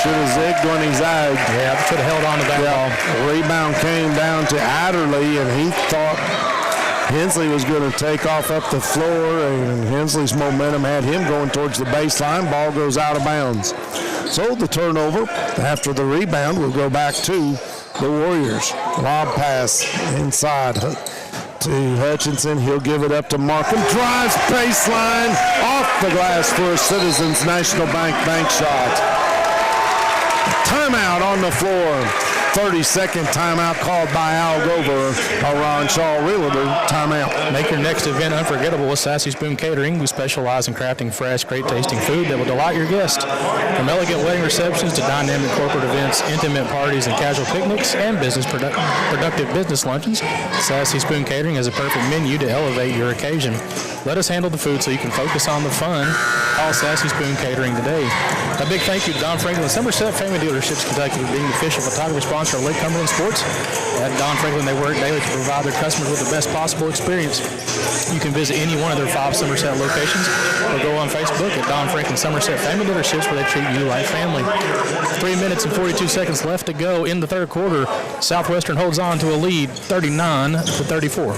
should have zigged when he zagged. Yeah, should have held on to that ball. The rebound came down to Adderley, and he thought Hensley was going to take off up the floor, and Hensley's momentum had him going towards the baseline. Ball goes out of bounds. So the turnover after the rebound will go back to the Warriors. Lob pass inside to Hutchinson. He'll give it up to Markham. Drives baseline off the glass for a Citizens National Bank shot. Timeout on the floor. 30-second timeout called by Al Gover. A Ron Shaw Realtor timeout. Make your next event unforgettable with Sassy Spoon Catering. We specialize in crafting fresh, great-tasting food that will delight your guests. From elegant wedding receptions to dynamic corporate events, intimate parties, and casual picnics, and productive business luncheons, Sassy Spoon Catering has a perfect menu to elevate your occasion. Let us handle the food so you can focus on the fun. Call Sassy Spoon Catering today. A big thank you to Don Franklin, Somerset Family Dealerships, Kentucky, for being the official photography sponsor of Lake Cumberland Sports. At Don Franklin, they work daily to provide their customers with the best possible experience. You can visit any one of their 5 Somerset locations or go on Facebook at Don Franklin Somerset Family Dealerships, where they treat you like family. 3 minutes and 42 seconds left to go in the third quarter. Southwestern holds on to a lead, 39-34.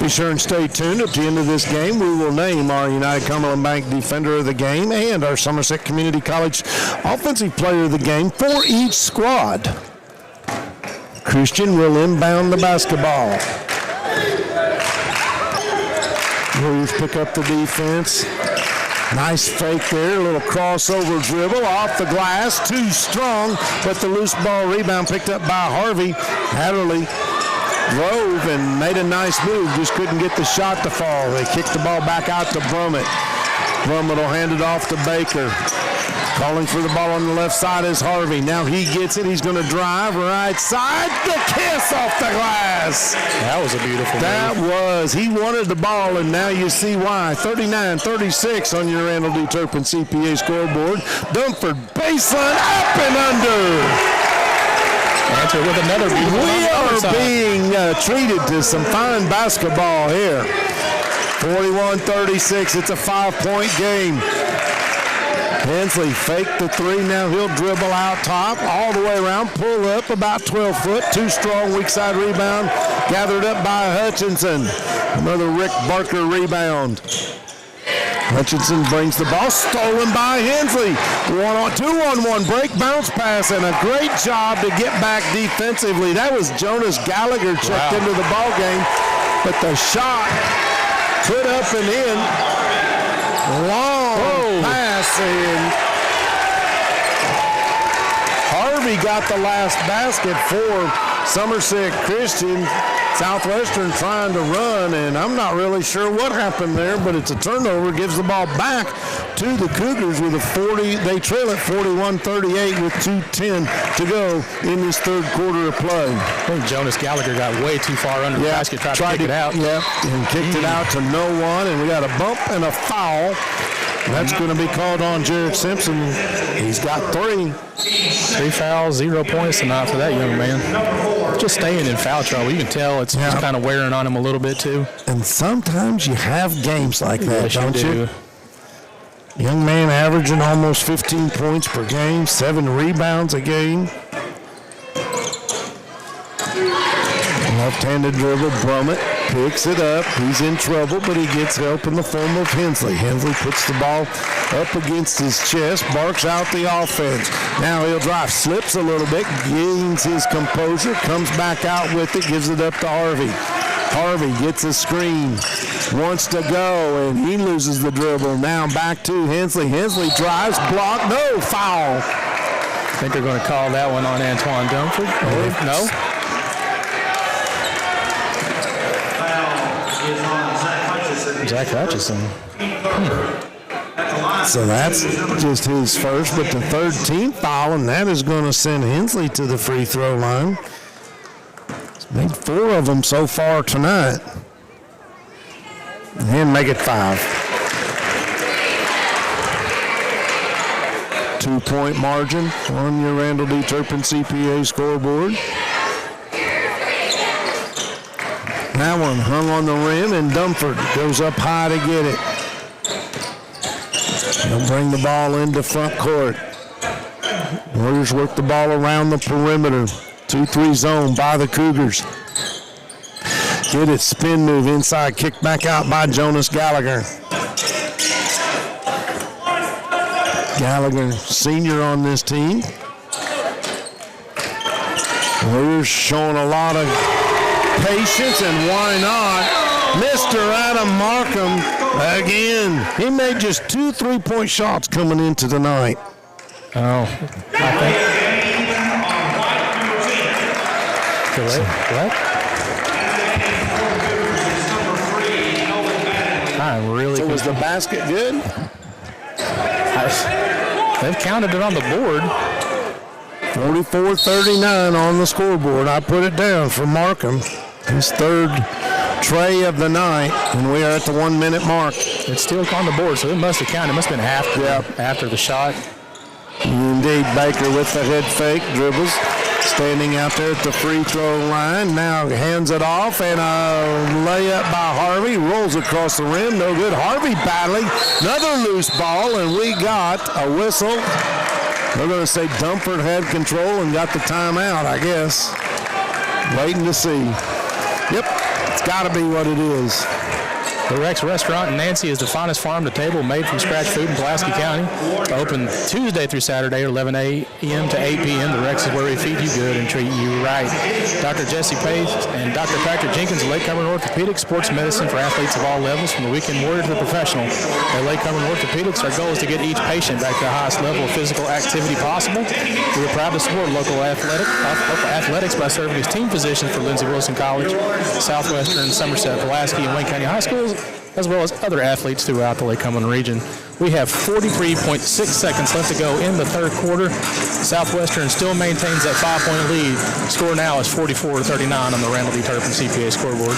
Be sure and stay tuned. At the end of this game, we will name our United Cumberland Bank Defender of the Game and our Somerset Community College Offensive Player of the Game for each squad. Christian will inbound the basketball. Warriors pick up the defense. Nice fake there, a little crossover dribble off the glass, too strong, but the loose ball rebound picked up by Harvey. Hatterley drove and made a nice move, just couldn't get the shot to fall. They kicked the ball back out to Brummett. Brummett will hand it off to Baker. Calling for the ball on the left side is Harvey. Now he gets it. He's going to drive right side. The kiss off the glass. That was a beautiful That move. was. He wanted the ball, and now you see why. 39-36 on your Randall D. Turpin CPA scoreboard. Dumford baseline up and under. Answer with another beautiful. We are being treated to some fine basketball here. 41-36. It's a 5-point game. Hensley faked the three. Now he'll dribble out top all the way around, pull up about 12 foot. Too strong, weak side rebound. Gathered up by Hutchinson. Another Rick Barker rebound. Hutchinson brings the ball, stolen by Hensley. 2-on-1 break, bounce pass, and a great job to get back defensively. That was Jonas Gallagher checked into the ball game, but the shot put up and in. Long pass in. Harvey got the last basket for Somerset Christian. Southwestern trying to run, and I'm not really sure what happened there, but it's a turnover. Gives the ball back to the Cougars with a 40. They trail at 41-38 with 2:10 to go in this third quarter of play. I think Jonas Gallagher got way too far under the basket, tried to kick it out. Yep, and kicked it out to no one, and we got a bump and a foul. That's going to be called on Jared Simpson. He's got 3. 3 fouls, 0 points tonight for that young man. Just staying in foul trouble. You can tell it's just kind of wearing on him a little bit too. And sometimes you have games like that, Yes, don't you you? do. Young man averaging almost 15 points per game, 7 rebounds a game. Left-handed dribble, Brummett picks it up. He's in trouble, but he gets help in the form of Hensley. Hensley puts the ball up against his chest, barks out the offense. Now he'll drive, slips a little bit, gains his composure, comes back out with it, gives it up to Harvey. Harvey gets a screen, wants to go, and he loses the dribble. Now back to Hensley. Hensley drives, block, no, foul. I think they're going to call that one on Antoine Dumford. No? Zach Hutchison. So that's just his first, but the third team foul, and that is going to send Hensley to the free throw line. He's made 4 of them so far tonight. And make it 5. 2-point margin on your Randall D. Turpin CPA scoreboard. That one hung on the rim, and Dumford goes up high to get it. He'll bring the ball into front court. Warriors work the ball around the perimeter. 2-3 zone by the Cougars. Get it, spin move inside, kick back out by Jonas Gallagher. Gallagher, senior on this team. Warriors showing a lot of patience, and why not? Mr. Adam Markham again. He made just 2 3-point shots coming into tonight. Oh, I think. What? I'm really. So was the basket good? They've counted it on the board. 44-39 on the scoreboard. I put it down for Markham. His third tray of the night, and we are at the 1-minute mark. It's still on the board, so it must have counted. It must have been after the shot. Indeed, Baker with the head fake, dribbles, standing out there at the free throw line. Now hands it off, and a layup by Harvey. Rolls across the rim, no good. Harvey battling, another loose ball, and we got a whistle. They're going to say Dumford had control and got the timeout, I guess. Waiting to see. Yep, it's got to be what it is. The Rex Restaurant in Nancy is the finest farm-to-table, made-from-scratch food in Pulaski County. Open Tuesday through Saturday, 11 a.m. to 8 p.m. The Rex is where we feed you good and treat you right. Dr. Jesse Pace and Dr. Patrick Jenkins of Lake Cumberland Orthopedics, sports medicine for athletes of all levels, from the weekend warrior to the professional. At Lake Cumberland Orthopedics, our goal is to get each patient back to the highest level of physical activity possible. We are proud to support local athletics by serving as team physicians for Lindsey Wilson College, Southwestern, Somerset, Pulaski, and Wayne County High Schools, as well as other athletes throughout the Lake Cumberland region. We have 43.6 seconds left to go in the third quarter. Southwestern still maintains that 5-point lead. Score now is 44-39 on the Randall D. Turpin CPA scoreboard.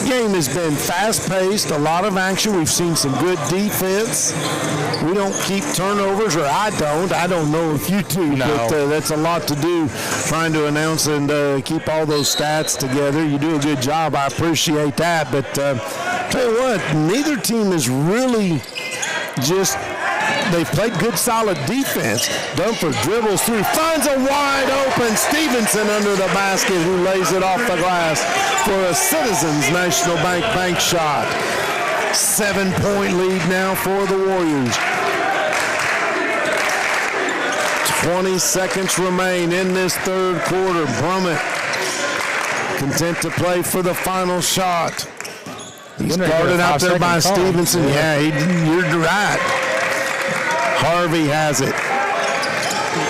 Game has been fast-paced, a lot of action. We've seen some good defense. We don't keep turnovers, or I don't know if you do, but that's a lot to do, trying to announce and keep all those stats together. You do a good job. I appreciate that, but tell you what, neither team is really they've played good, solid defense. Dunford dribbles through, finds a wide open Stevenson under the basket, who lays it off the glass for a Citizens National Bank shot. 7-point lead now for the Warriors. 20 seconds remain in this third quarter. Brummett content to play for the final shot. He's guarded out there by Stevenson. Yeah, you're right. Harvey has it.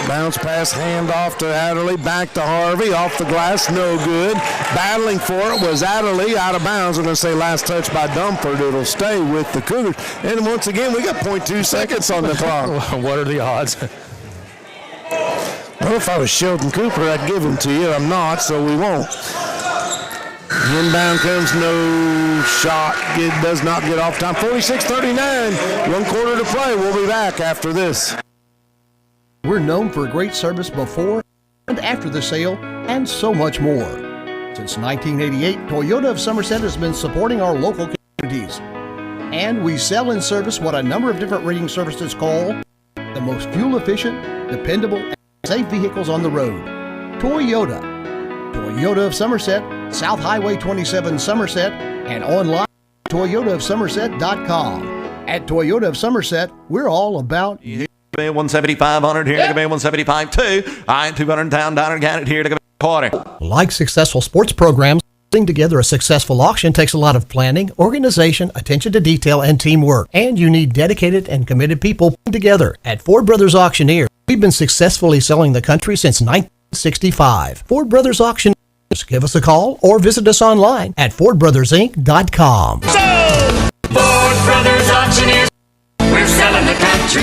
Bounce pass, handoff to Adderley, back to Harvey, off the glass, no good. Battling for it was Adderley, out of bounds. I'm going to say last touch by Dunford. It'll stay with the Cougars. And once again, we got 0.2 seconds on the clock. What are the odds? Well, if I was Sheldon Cooper, I'd give them to you. I'm not, so we won't. Inbound comes, no shot. It does not get off time. 46-39, 1 quarter to play. We'll be back after this. We're known for great service before and after the sale, and so much more. Since 1988, Toyota of Somerset has been supporting our local communities. And we sell and service what a number of different rating services call the most fuel-efficient, dependable, and safe vehicles on the road. Toyota. Toyota of Somerset, South Highway 27 Somerset, and online at toyotaofsomerset.com. At Toyota of Somerset, we're all about you. 175 here to go 175 I 200 down got it here to go quarter. Like successful sports programs, putting together a successful auction takes a lot of planning, organization, attention to detail, and teamwork. And you need dedicated and committed people put together. At Ford Brothers Auctioneer, we've been successfully selling the country since 1965. Ford Brothers Auctioneers. Give us a call or visit us online at FordBrothersInc.com. So, Ford Brothers Auctioneers, we're selling the country.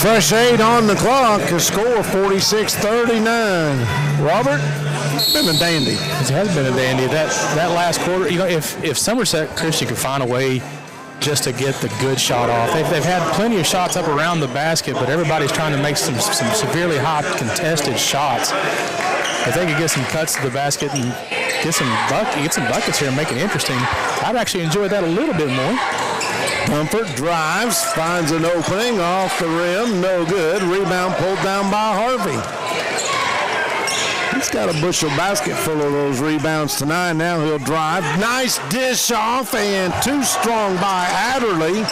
Fresh 8 on the clock. A score 46-39. Robert, it's been a dandy. It has been a dandy. That last quarter, if Somerset Christian could find a way just to get the good shot off. They've had plenty of shots up around the basket, but everybody's trying to make some severely hot contested shots. If they could get some cuts to the basket and get some buckets here and make it interesting, I'd actually enjoy that a little bit more. Comfort drives, finds an opening off the rim, no good. Rebound pulled down by Harvey. He's got a bushel basket full of those rebounds tonight. Now he'll drive. Nice dish off, and too strong by Adderley.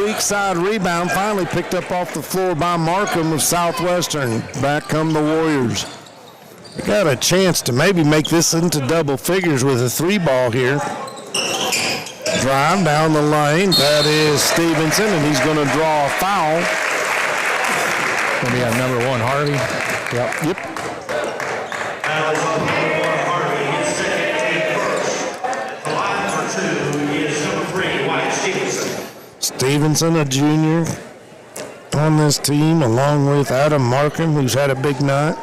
Weak side rebound, finally picked up off the floor by Markham of Southwestern. Back come the Warriors. They got a chance to maybe make this into double figures with a 3-ball here. Drive down the lane. That is Stevenson, and he's going to draw a foul. Going to be at number 1, Harvey. Yep. Fouls on number 1, Harvey. His second and first. The line for 2 is number 3, Wyatt Stevenson. Stevenson, a junior on this team, along with Adam Markham, who's had a big night.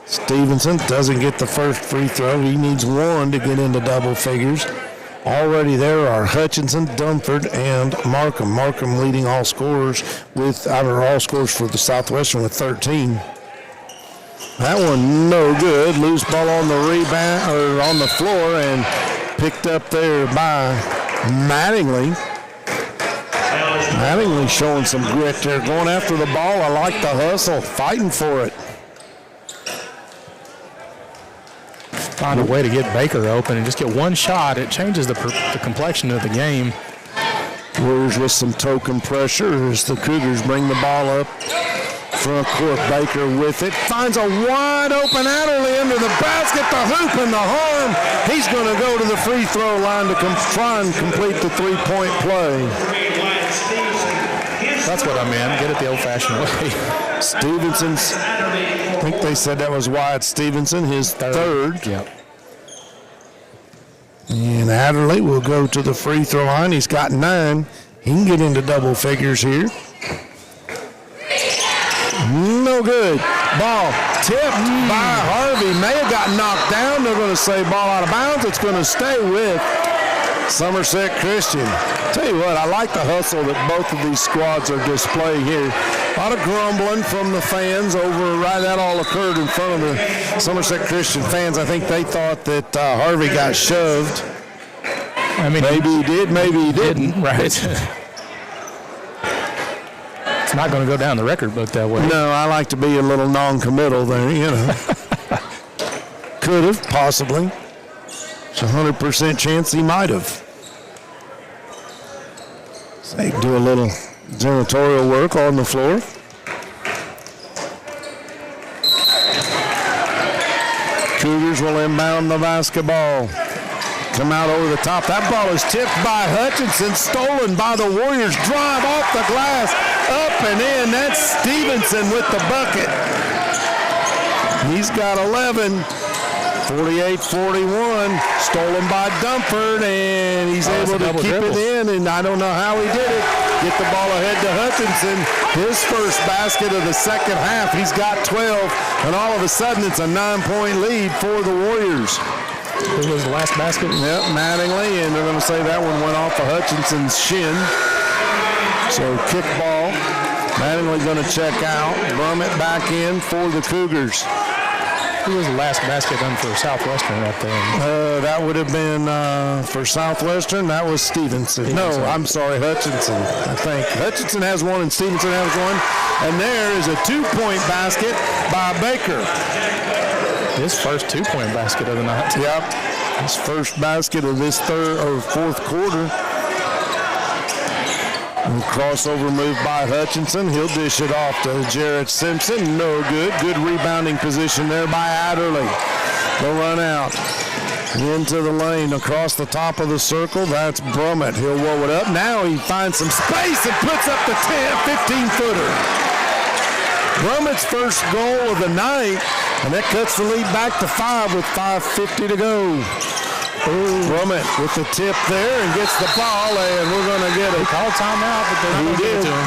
Stevenson doesn't get the first free throw. He needs 1 to get into double figures. Already there are Hutchinson, Dunford, and Markham. Markham leading all scorers for the Southwestern with 13. That one no good. Loose ball on the rebound or on the floor and picked up there by Mattingly. Mattingly showing some grit there, going after the ball. I like the hustle, fighting for it. find a way to get Baker open and just get one shot, it changes the complexion of the game. Warriors with some token pressure as the Cougars bring the ball up. Front court, Baker with it. Finds a wide open Adderley into the basket, the hoop and the harm. He's going to go to the free throw line to try and complete the three-point play. That's what I meant. Get it the old-fashioned way. Stevenson's, I think they said that was Wyatt Stevenson, his third. Yep. And Adderley will go to the free throw line. He's got 9. He can get into double figures here. No good. Ball tipped by Harvey. May have got knocked down. They're going to say ball out of bounds. It's going to stay with Somerset Christian. Tell you what, I like the hustle that both of these squads are displaying here. A lot of grumbling from the fans over right. That all occurred in front of the Somerset Christian fans. I think they thought that Harvey got shoved. I mean, maybe he did, maybe he didn't. Right. It's not going to go down the record book that way. No, I like to be a little non-committal there, you know. Could have, possibly. It's a 100% chance he might have. So they do a little janitorial work on the floor. Cougars will inbound the basketball. Come out over the top. That ball is tipped by Hutchinson, stolen by the Warriors. Drive off the glass, up and in. That's Stevenson with the bucket. He's got 11. 48-41, stolen by Dumford, and he's able to keep it in, and I don't know how he did it. Get the ball ahead to Hutchinson. His first basket of the second half. He's got 12, and all of a sudden it's a 9-point lead for the Warriors. This was the last basket? Yep, Mattingly, and they're going to say that one went off of Hutchinson's shin. So kick ball. Mattingly going to check out. Brummett back in for the Cougars. Who was the last basket done for Southwestern up there? That would have been for Southwestern. That was Stevenson. No, I'm sorry, Hutchinson, I think. Hutchinson has one and Stevenson has one. And there is a 2-point basket by Baker. His first 2-point basket of the night. Yep. His first basket of this third or fourth quarter. And crossover move by Hutchinson. He'll dish it off to Jarrett Simpson. No good. Good rebounding position there by Adderley. They'll run out into the lane across the top of the circle. That's Brummett. He'll roll it up. Now he finds some space and puts up the 15-footer. Brummett's first goal of the night, and that cuts the lead back to 5 with 5:50 to go. Brummett with the tip there and gets the ball, and we're going to get a call timeout, but they're not going to give it to him.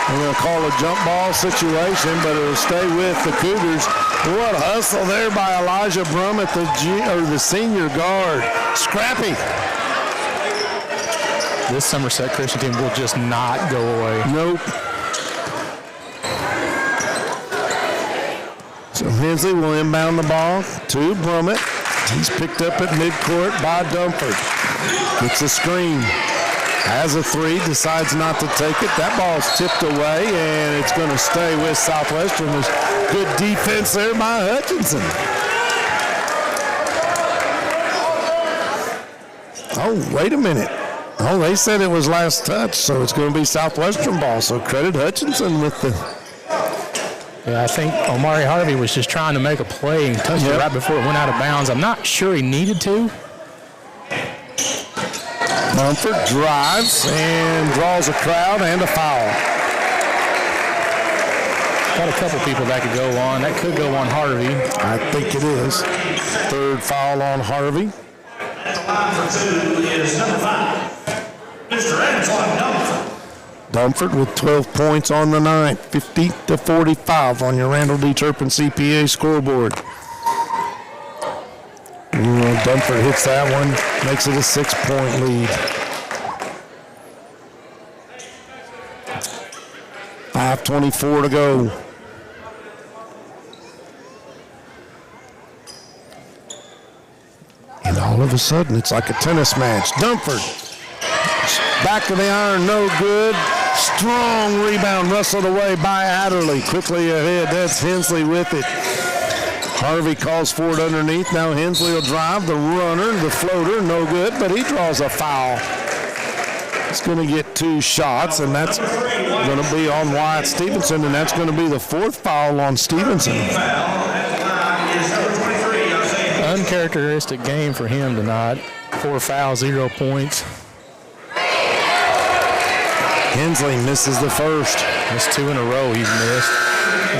We're going to call a jump ball situation, but it'll stay with the Cougars. What a hustle there by Elijah Brummett, the senior guard. Scrappy. This Somerset Christian team will just not go away. Nope. So Hensley will inbound the ball to Brummett. He's picked up at midcourt by Dumford. Gets a screen. Has a three, decides not to take it. That ball's tipped away, and it's going to stay with Southwestern. There's good defense there by Hutchinson. Oh, wait a minute. Oh, they said it was last touch, so it's going to be Southwestern ball. So credit Hutchinson with the... Yeah, I think Omari Harvey was just trying to make a play and touched it right before it went out of bounds. I'm not sure he needed to. Mumford drives and draws a crowd and a foul. Got a couple people that could go on. That could go on Harvey. I think it is. Third foul on Harvey. At the line for 2 is number 5, Mr. Antoine Dumford. Dumford with 12 points on the night, 50-45 on your Randall D. Turpin CPA scoreboard. Dumford hits that one, makes it a 6-point lead. 5:24 to go. And all of a sudden, it's like a tennis match. Dumford, back of the iron, no good. Strong rebound, wrestled away by Adderley. Quickly ahead, that's Hensley with it. Harvey calls for it underneath. Now Hensley will drive. The runner, the floater, no good, but he draws a foul. He's going to get 2 shots, and that's going to be on Wyatt Stevenson, and that's going to be the 4th foul on Stevenson. Uncharacteristic game for him tonight. 4 fouls, 0 points. Hensley misses the first. That's 2 in a row he's missed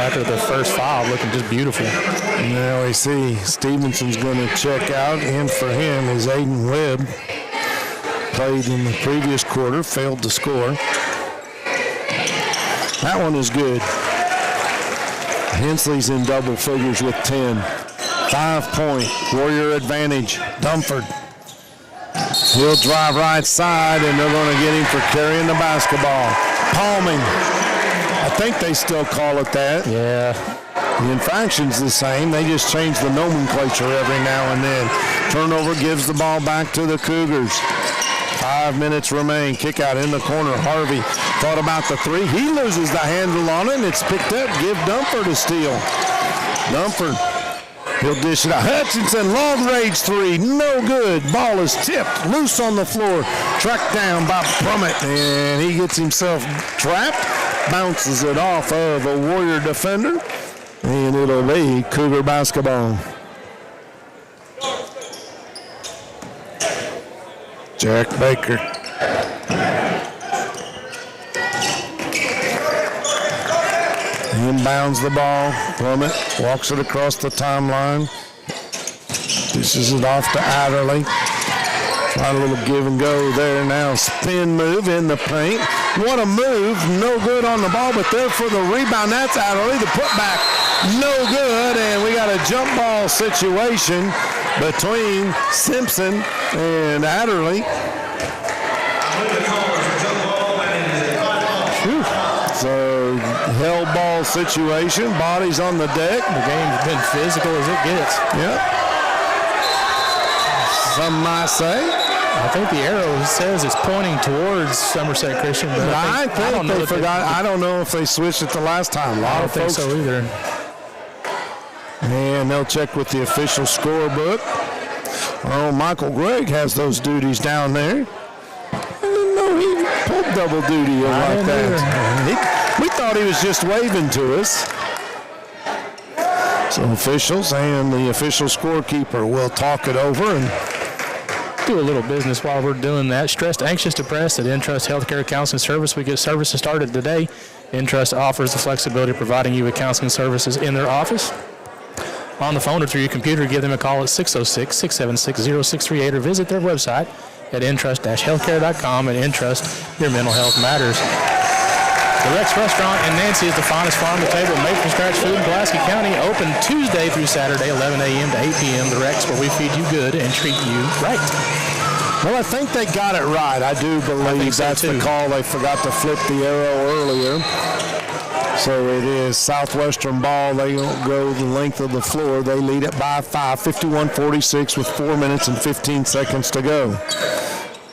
after the first foul, looking just beautiful. Now we see Stevenson's going to check out, and for him is Aiden Webb. Played in the previous quarter, failed to score. That one is good. Hensley's in double figures with 10. 5-point Warrior advantage. Dumford. He'll drive right side, and they're going to get him for carrying the basketball. Palming. I think they still call it that. Yeah. The infraction's the same. They just change the nomenclature every now and then. Turnover gives the ball back to the Cougars. 5 minutes remain. Kick out in the corner. Harvey thought about the 3. He loses the handle on it, and it's picked up. Give Dumford a steal. Dumford. He'll dish it out. Hutchinson, long range 3, no good. Ball is tipped, loose on the floor, tracked down by Brummett, and he gets himself trapped, bounces it off of a Warrior defender, and it'll be Cougar basketball. Jack Baker. Inbounds the ball. Brummett walks it across the timeline. Dishes it off to Adderley. Try a little give and go there now. Spin move in the paint. What a move. No good on the ball, but there for the rebound. That's Adderley. The putback. No good. And we got a jump ball situation between Simpson and Adderley. So, held ball situation, bodies on the deck. The game's been physical as it gets. Yep. Some might say. I think the arrow says it's pointing towards Somerset Christian, but I think they forgot. I don't know if they switched it the last time. A lot of folks. I don't think so either. And they'll check with the official scorebook. Oh, Michael Gregg has those duties down there. He pulled double duty like that. We thought he was just waving to us. So officials and the official scorekeeper will talk it over and do a little business while we're doing that. Stressed anxious depressed at Entrust Healthcare Counseling Service. We get services started today. Entrust offers the flexibility of providing you with counseling services in their office, on the phone, or through your computer. Give them a call at 606-676-0638 or visit their website at entrust-healthcare.com. and Entrust, your mental health matters. The Rex Restaurant in Nancy is the finest farm-to-table made-from-scratch food in Pulaski County. Open Tuesday through Saturday, 11 a.m. to 8 p.m. The Rex, where we feed you good and treat you right. Well, I think they got it right. I do believe that's the call. They forgot to flip the arrow earlier. So it is Southwestern ball. They go the length of the floor. They lead it by 5, 51-46 with 4 minutes and 15 seconds to go.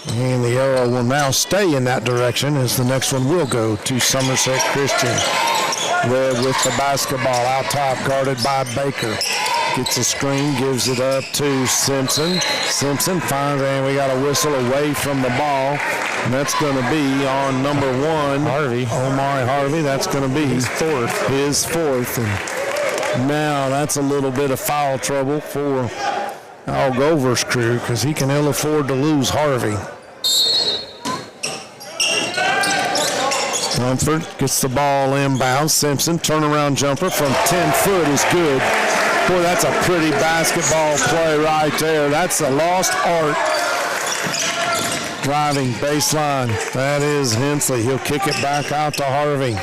And the arrow will now stay in that direction as the next one will go to Somerset Christian. Webb with the basketball out top, guarded by Baker. Gets a screen, gives it up to Simpson. Simpson finds, and we got a whistle away from the ball. And that's going to be on number 1, Harvey. Omari Harvey. That's going to be his fourth. And now that's a little bit of foul trouble for Al Gover's crew because he can ill afford to lose Harvey. Mumford gets the ball inbound. Simpson, turnaround jumper from 10 foot is good. Boy, that's a pretty basketball play right there. That's a lost art. Driving baseline. That is Hensley. He'll kick it back out to Harvey.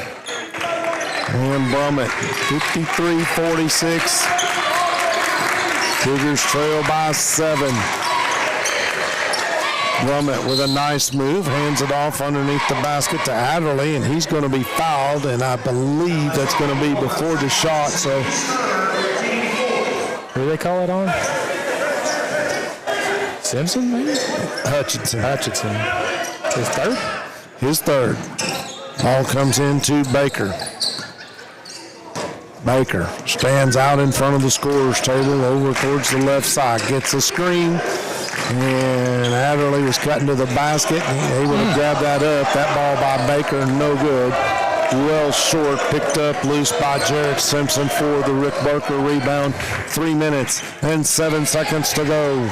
And Brummett, 53-46. Cougars trail by 7. Brummett with a nice move, hands it off underneath the basket to Adderley, and he's going to be fouled, and I believe that's going to be before the shot. So, who do they call it on? Simpson, maybe? Hutchinson. His third? His third. Ball comes into Baker. Baker stands out in front of the scorer's table over towards the left side. Gets a screen, and Adderley was cutting to the basket. Able to grab that up. That ball by Baker, no good. Well short, picked up loose by Jarrett Simpson for the Rick Barker rebound. 3 minutes and 7 seconds to go.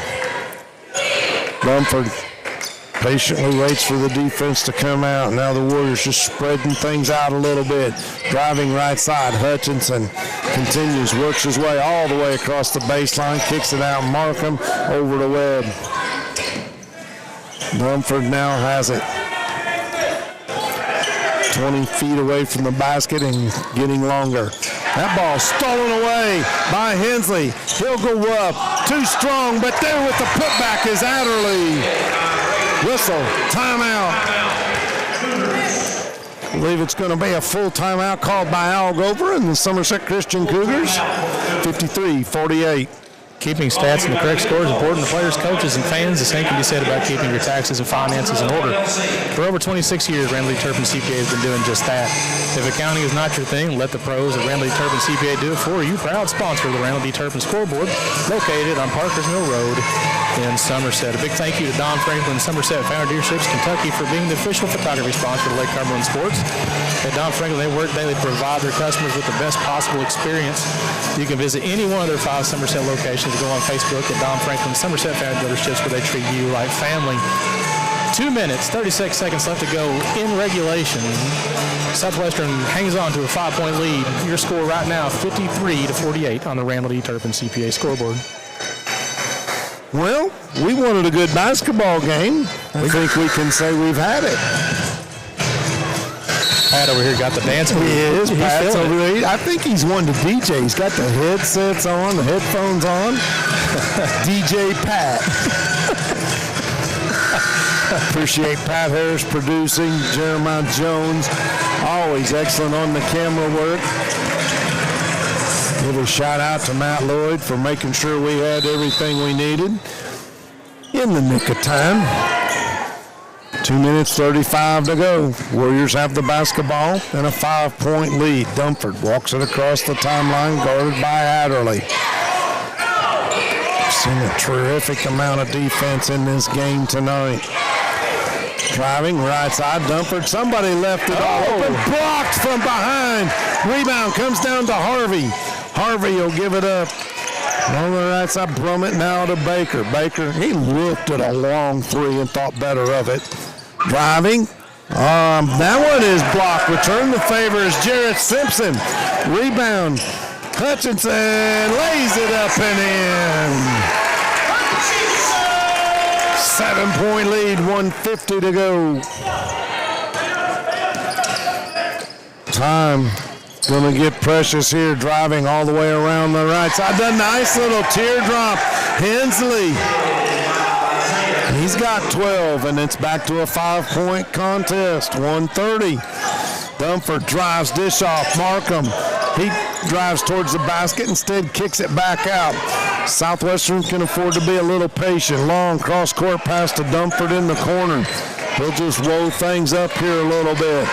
Mumford patiently waits for the defense to come out. Now the Warriors just spreading things out a little bit. Driving right side, Hutchinson continues, works his way all the way across the baseline, kicks it out, Markham over to Webb. Mumford now has it. 20 feet away from the basket and getting longer. That ball stolen away by Hensley. He'll go up. Too strong, but there with the putback is Adderley. Whistle, timeout. I believe it's going to be a full timeout called by Al Gover and the Somerset Christian Cougars. 53-48. Keeping stats and the correct score is important to players, coaches, and fans. The same can be said about keeping your taxes and finances in order. For over 26 years, Randall Turpin CPA has been doing just that. If accounting is not your thing, let the pros at Randall Turpin CPA do it for you. Proud sponsor of the Randall Turpin Scoreboard, located on Parkers Mill Road in Somerset. A big thank you to Don Franklin, Somerset Founder Dealerships, Kentucky, for being the official photography sponsor of Lake Cumberland Sports. At Don Franklin, they work daily to provide their customers with the best possible experience. You can visit any one of their 5 Somerset locations. Go on Facebook at Don Franklin Somerset Founder Dealerships, where they treat you like family. 2 minutes, 36 seconds left to go in regulation. Southwestern hangs on to a 5-point lead. Your score right now, 53-48 on the Randall D. Turpin CPA scoreboard. Well, we wanted a good basketball game. I think we can say we've had it. Pat over here got the dance move. He is. Pat's over there. I think he's one to DJ. He's got the headsets on, the headphones on. DJ Pat. Appreciate Pat Harris producing. Jeremiah Jones, always excellent on the camera work. Give a shout out to Matt Lloyd for making sure we had everything we needed in the nick of time. 2 minutes, 35 to go. Warriors have the basketball and a 5-point lead. Dunford walks it across the timeline, guarded by Adderley. Seen a terrific amount of defense in this game tonight. Driving right side, Dunford. Somebody left it all open. Blocked from behind. Rebound comes down to Harvey. Harvey will give it up. On the right side, Brummett now to Baker. Baker, he looked at a long three and thought better of it. Driving. That one is blocked. Return the favor is Jarrett Simpson. Rebound. Hutchinson lays it up and in. 7-point lead, 1:50 to go. Time going to get precious here, driving all the way around the right side. The nice little teardrop. Hensley. He's got 12, and it's back to a 5-point contest. 1:30. Dunford drives, dish off. Markham. He drives towards the basket, instead kicks it back out. Southwestern can afford to be a little patient. Long cross-court pass to Dunford in the corner. He'll just roll things up here a little bit.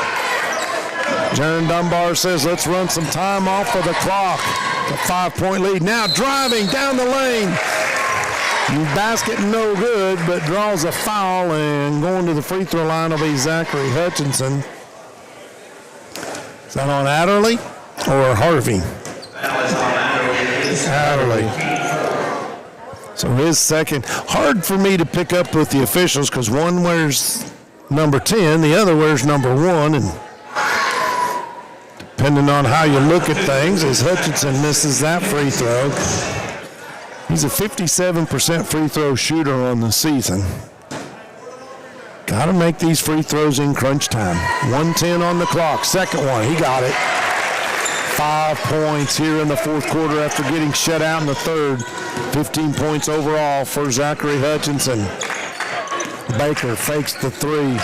Jaron Dunbar says, let's run some time off of the clock. A 5-point lead. Now driving down the lane. Basket no good, but draws a foul, and going to the free throw line will be Zachary Hutchinson. Is that on Adderley or Harvey? Adderley. So his second. Hard for me to pick up with the officials because one wears number 10, the other wears number 1, and depending on how you look at things, as Hutchinson misses that free throw. He's a 57% free throw shooter on the season. Got to make these free throws in crunch time. 1:10 on the clock. Second one, he got it. 5 points here in the fourth quarter after getting shut out in the third. 15 points overall for Zachary Hutchinson. Baker fakes the three.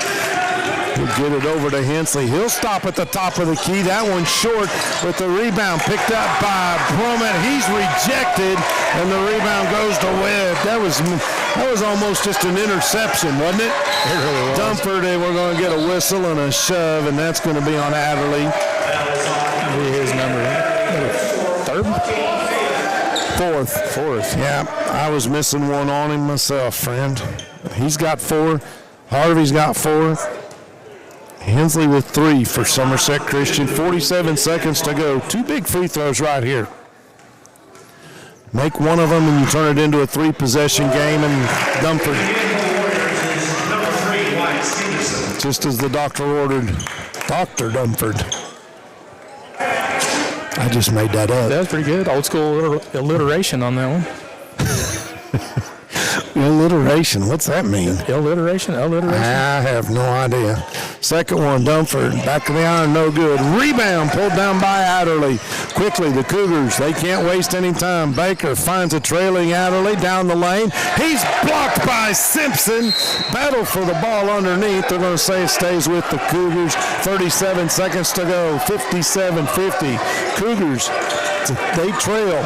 He'll get it over to Hensley. He'll stop at the top of the key. That one's short with the rebound picked up by Brummett. He's rejected, and the rebound goes to Webb. That was almost just an interception, wasn't it? It really was. Dunford, we're going to get a whistle and a shove, and that's going to be on Adderley. His number Fourth. Yeah, I was missing one on him myself, friend. He's got 4. Harvey's got 4. Hensley with 3 for Somerset Christian. 47 seconds to go. 2 big free throws right here. Make one of them and you turn it into a 3-possession game, and Dumford, just as the doctor ordered, Dr. Dumford. I just made that up. That was pretty good. Old school alliteration on that one. Alliteration, what's that mean? Alliteration. I have no idea. Second one, Dumford, back of the iron, no good. Rebound pulled down by Adderley. Quickly, the Cougars, they can't waste any time. Baker finds a trailing Adderley down the lane. He's blocked by Simpson. Battle for the ball underneath. They're going to say it stays with the Cougars. 37 seconds to go, 57-50. Cougars, they trail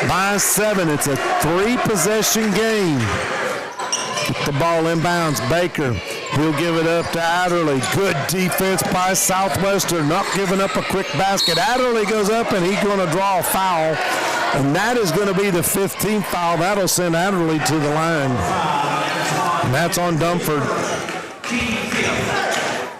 by 7. It's a 3-possession game. Get the ball inbounds. Baker, he'll give it up to Adderley. Good defense by Southwestern, not giving up a quick basket. Adderley goes up, and he's going to draw a foul, and that is going to be the 15th foul. That'll send Adderley to the line, and that's on Dumford.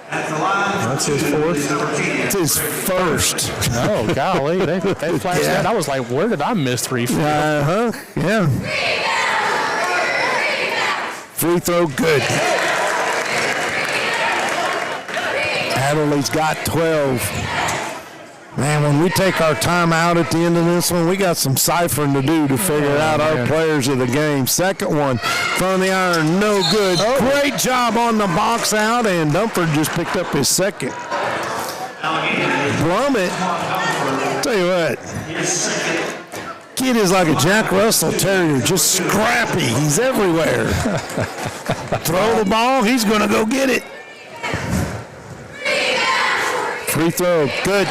That's his 4th. It's his first. Oh, golly. They flashed that. I was like, where did I miss 3 free throws? Yeah. Free throw, good. Adderley's got 12. Man, when we take our time out at the end of this one, we got some ciphering to do to figure out our players of the game. Second one, front of the iron, no good. Great job on the box out, and Dumford just picked up his second. Plummet, tell you what, kid is like a Jack Russell Terrier, just scrappy. He's everywhere. Throw the ball, he's going to go get it. Free throw, good.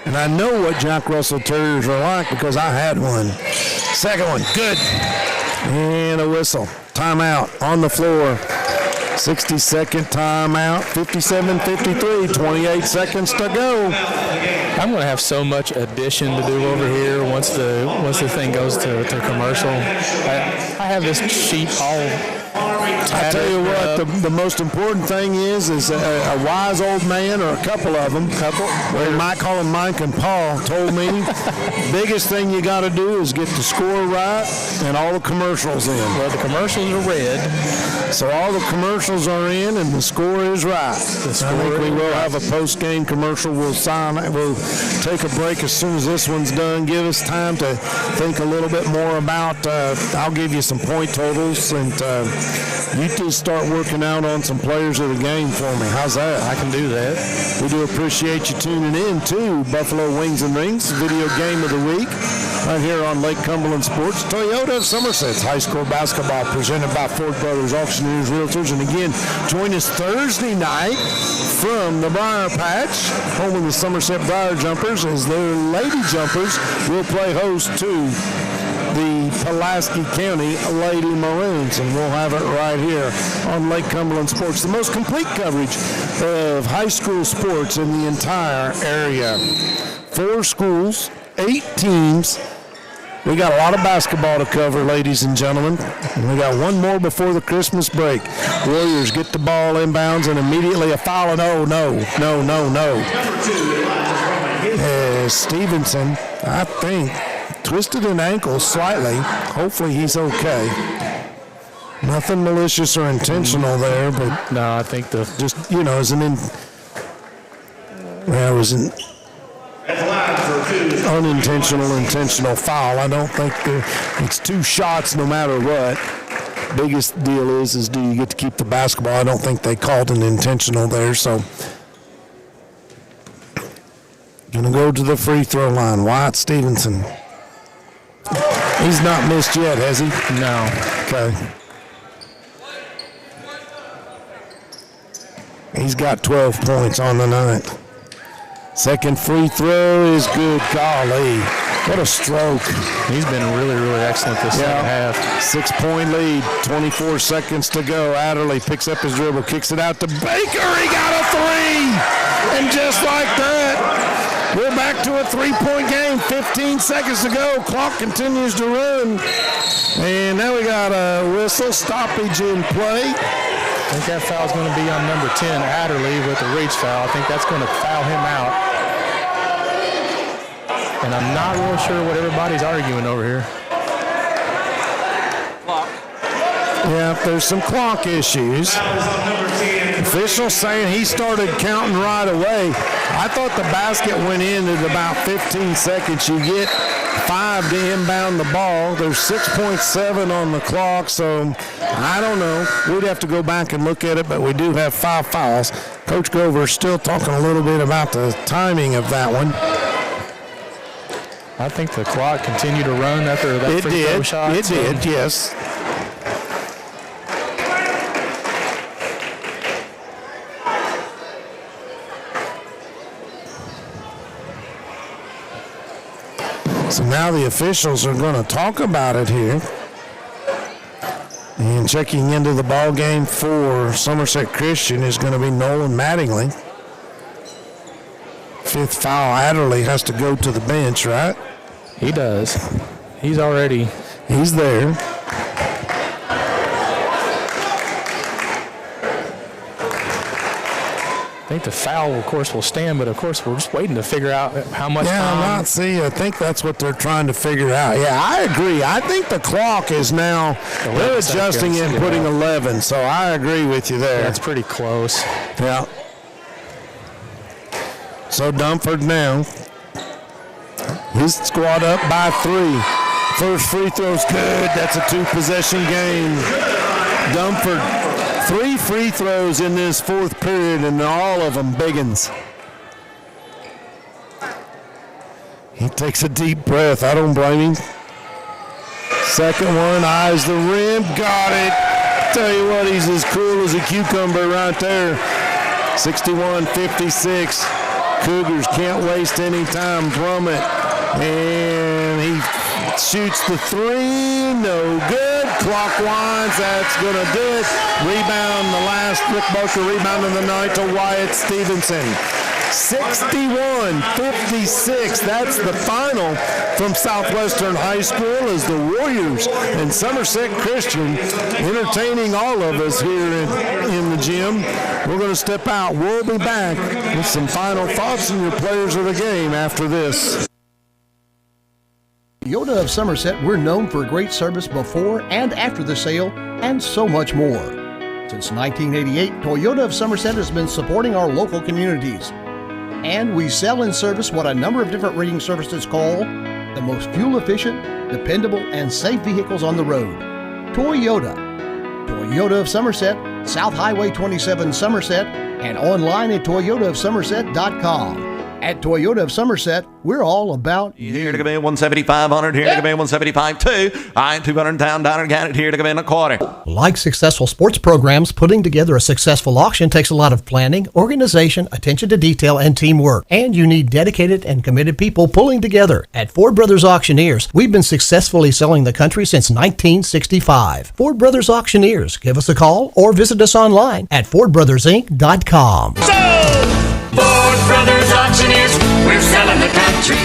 And I know what Jack Russell Terriers are like because I had one. Second one, good. And a whistle. Timeout on the floor. 60-second timeout. 57-53. 28 seconds to go. I'm going to have so much addition to do over here once the thing goes to commercial. I have this sheet all. I tell you what, the most important thing is a wise old man, or a couple of them, we might call them Mike and Paul, told me, biggest thing you got to do is get the score right and all the commercials in. Well, the commercials are red. So all the commercials are in and the score is right. I think we will have a post-game commercial. We'll take a break as soon as this one's done. Give us time to think a little bit more about, I'll give you some point totals, and you just start working out on some players of the game for me. How's that? I can do that. We do appreciate you tuning in to Buffalo Wings and Rings, video game of the week, right here on Lake Cumberland Sports. Toyota of Somerset's high school basketball, presented by Ford Brothers Auctioneers Realtors. And again, join us Thursday night from the Briar Patch, home of the Somerset Briar Jumpers, as their Lady Jumpers will play host to the Pulaski County Lady Maroons, and we'll have it right here on Lake Cumberland Sports. The most complete coverage of high school sports in the entire area. 4 schools, 8 teams. We got a lot of basketball to cover, ladies and gentlemen. And we got one more before the Christmas break. Warriors get the ball inbounds and immediately a foul, and no. Stevenson, I think, twisted an ankle slightly. Hopefully he's okay. Nothing malicious or intentional there, but no, I think it was an intentional foul. I don't think it's 2 shots no matter what. Biggest deal is do you get to keep the basketball? I don't think they called an intentional there, so gonna go to the free throw line. Wyatt Stevenson. He's not missed yet, has he? No. Okay. He's got 12 points on the night. Second free throw is good. Golly. What a stroke. He's been really, really excellent this second half. 6-point lead, 24 seconds to go. Adderley picks up his dribble, kicks it out to Baker. He got a three. And just like that, we're back to a 3-point game. 15 seconds to go. Clock continues to run. And now we got a whistle, stoppage in play. I think that foul's going to be on number 10, Adderley, with a reach foul. I think that's going to foul him out. And I'm not really sure what everybody's arguing over here. Yeah, there's some clock issues. Officials saying he started counting right away. I thought the basket went in at about 15 seconds. You get 5 to inbound the ball. There's 6.7 on the clock, so I don't know. We'd have to go back and look at it, but we do have 5 fouls. Coach Grover's still talking a little bit about the timing of that one. I think the clock continued to run after that free throw shot. It did, yes. So now the officials are going to talk about it here. And checking into the ball game for Somerset Christian is going to be Nolan Mattingly. 5th foul. Adderley has to go to the bench, right? He does. He's there. I think the foul, of course, will stand, but of course we're just waiting to figure out how much time. I think that's what they're trying to figure out. Yeah, I agree. I think the clock is now, they're adjusting it and putting 11, so I agree with you there. That's pretty close. Yeah. So Dunford now, his squad up by 3. First free throw's good. That's a 2-possession game. Dunford, 3 free throws in this 4th period, and all of them big uns. He takes a deep breath. I don't blame him. Second one, eyes the rim, got it. Tell you what, he's as cool as a cucumber right there. 61-56. Cougars can't waste any time. Drummond, and he shoots the 3, no good. Clock winds, that's going to do it. Rebound, the last Rick Barker rebound of the night to Wyatt Stevenson. 61-56, that's the final from Southwestern High School as the Warriors and Somerset Christian entertaining all of us here in the gym. We're going to step out. We'll be back with some final thoughts and your players of the game after this. Toyota of Somerset, we're known for great service before and after the sale and so much more. Since 1988, Toyota of Somerset has been supporting our local communities. And we sell and service what a number of different rating services call the most fuel-efficient, dependable, and safe vehicles on the road. Toyota. Toyota of Somerset, South Highway 27 Somerset, and online at toyotaofsomerset.com. At Toyota of Somerset, we're all about you. Here to come in 175-100, here to come in 175-2. I 200 down, got it here to come in a quarter. Like successful sports programs, putting together a successful auction takes a lot of planning, organization, attention to detail, and teamwork. And you need dedicated and committed people pulling together. At Ford Brothers Auctioneers, we've been successfully selling the country since 1965. Ford Brothers Auctioneers. Give us a call or visit us online at FordBrothersInc.com. Ford Brothers Auctioneers, we're selling the country.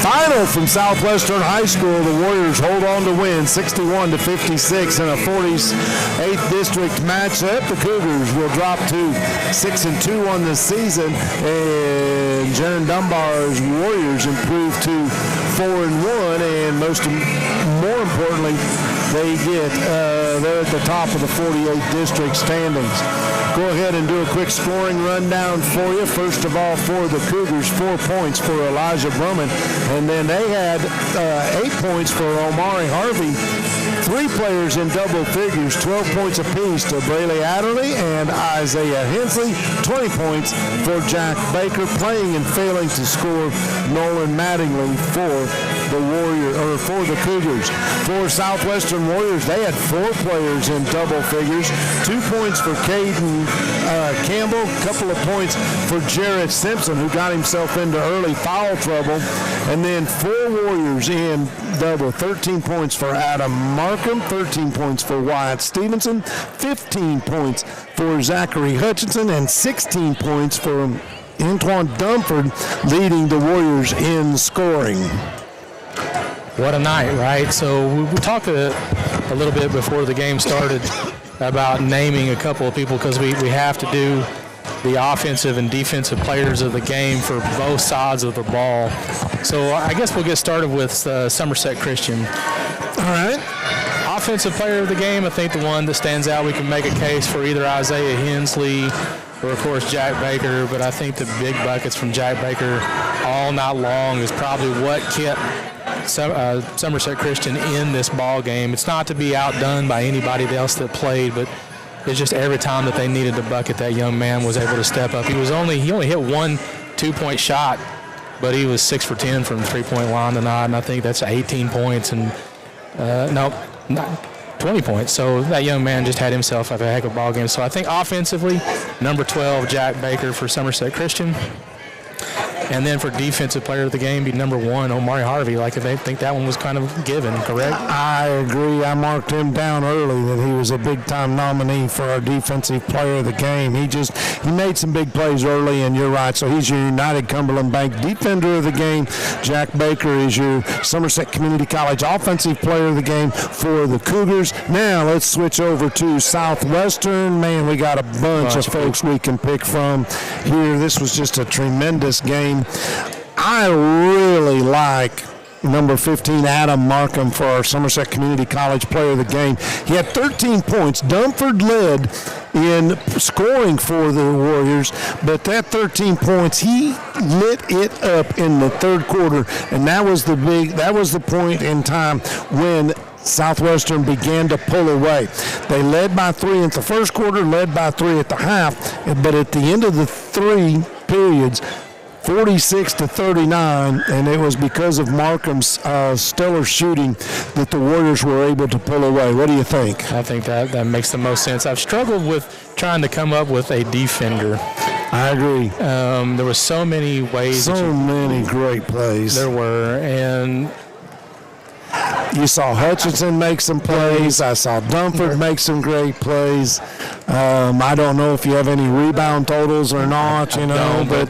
Final from Southwestern High School. The Warriors hold on to win 61-56 in a 48th district matchup. The Cougars will drop to 6-2 on the season, and Jaron Dunbar's Warriors improve to 4-1, and more importantly, they get they're at the top of the 48 district standings. Go ahead and do a quick scoring rundown for you. First of all, for the Cougars, 4 points for Elijah Brummond, and then they had 8 points for Omari Harvey. 3 players in double figures, 12 points apiece to Brayley Adderley and Isaiah Hensley. 20 points for Jack Baker, playing and failing to score Nolan Mattingly for for the Cougars. For Southwestern Warriors, they had 4 players in double figures. 2 points for Caden Campbell, a couple of points for Jarrett Simpson, who got himself into early foul trouble. And then 4 Warriors in double. 13 points for Adam Markham, 13 points for Wyatt Stevenson, 15 points for Zachary Hutchinson, and 16 points for Antoine Dunford, leading the Warriors in scoring. What a night, right? So we talked a little bit before the game started about naming a couple of people because we have to do the offensive and defensive players of the game for both sides of the ball. So I guess we'll get started with Somerset Christian. All right. Offensive player of the game, I think the one that stands out, we can make a case for either Isaiah Hensley or, of course, Jack Baker, but I think the big buckets from Jack Baker all night long is probably what kept Somerset Christian in this ball game. It's not to be outdone by anybody else that played, but it's just every time that they needed a bucket, that young man was able to step up. He only hit 1 2-point shot, but he was 6 for 10 from the 3-point line tonight, and I think that's 18 points and 20 points. So that young man just had himself a heck of a ball game. So I think offensively, number 12, Jack Baker for Somerset Christian. And then for defensive player of the game, be number 1, Omari Harvey. Like, I think that one was kind of given, correct? I agree. I marked him down early that he was a big-time nominee for our defensive player of the game. He made some big plays early, and you're right. So he's your United Cumberland Bank defender of the game. Jack Baker is your Somerset Community College offensive player of the game for the Cougars. Now let's switch over to Southwestern. Man, we got a bunch of folks we can pick from here. This was just a tremendous game. I really like number 15, Adam Markham, for our Somerset Community College Player of the Game. He had 13 points. Dunford led in scoring for the Warriors, but that 13 points, he lit it up in the third quarter, and that was the point in time when Southwestern began to pull away. They led by 3 at the first quarter, led by 3 at the half, but at the end of the 3 periods, 46-39, and it was because of Markham's stellar shooting that the Warriors were able to pull away. What do you think? I think that makes the most sense. I've struggled with trying to come up with a defender. I agree. There were so many ways. So many great plays. There were, and you saw Hutchinson make some plays. I saw Dunford make some great plays. I don't know if you have any rebound totals or not, but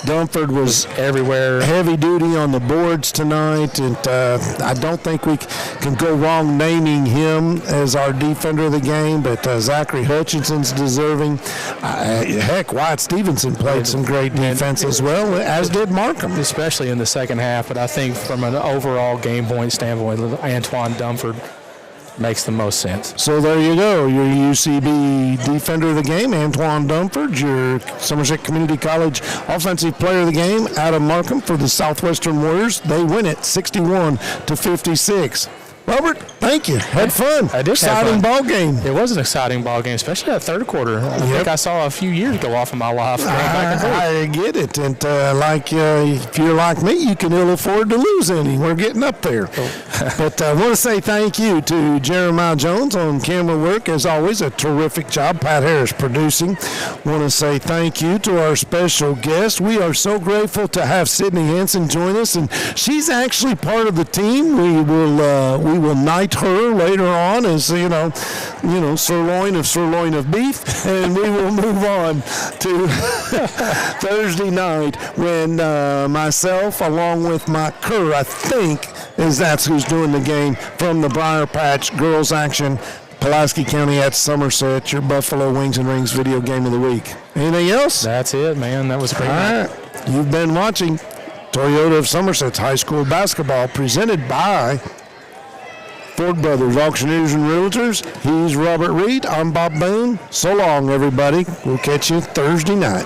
Dunford was everywhere, heavy duty on the boards tonight, and I don't think we can go wrong naming him as our defender of the game, but Zachary Hutchinson's deserving. Heck, Wyatt Stevenson played some great defense as well, as did Markham. Especially in the second half, but I think from an overall game point standpoint, Antoine Dunford makes the most sense. So there you go. Your UCB defender of the game, Antoine Dunford. Your Somerset Community College offensive player of the game, Adam Markham, for the Southwestern Warriors. They win it 61-56. Robert, thank you. Had fun. I did. Exciting ball game. It was an exciting ball game, especially that third quarter. I think I saw a few years go off in my life. I get it. And if you're like me, you can ill afford to lose any. We're getting up there. But I want to say thank you to Jeremiah Jones on camera work. As always, a terrific job. Pat Harris producing. Want to say thank you to our special guest. We are so grateful to have Sydney Hansen join us, and she's actually part of the team. We will knight her later on as sirloin of beef, and we will move on to Thursday night when myself, along with Mike Kerr, I think that's who's doing the game from the Briar Patch Girls Action, Pulaski County at Somerset, your Buffalo Wings and Rings video game of the week. Anything else? That's it, man. That was a great night. All right. You've been watching Toyota of Somerset's high school basketball, presented by Ford Brothers Auctioneers and Realtors. He's Robert Reed. I'm Bob Boone. So long, everybody. We'll catch you Thursday night.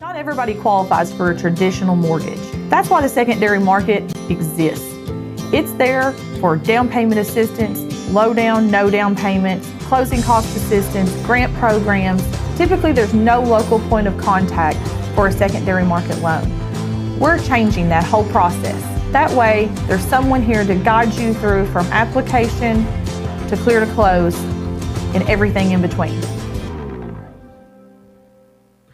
Not everybody qualifies for a traditional mortgage. That's why the secondary market exists. It's there for down payment assistance, low down, no down payments, closing cost assistance, grant programs. Typically, there's no local point of contact for a secondary market loan. We're changing that whole process. That way, there's someone here to guide you through from application to clear to close and everything in between.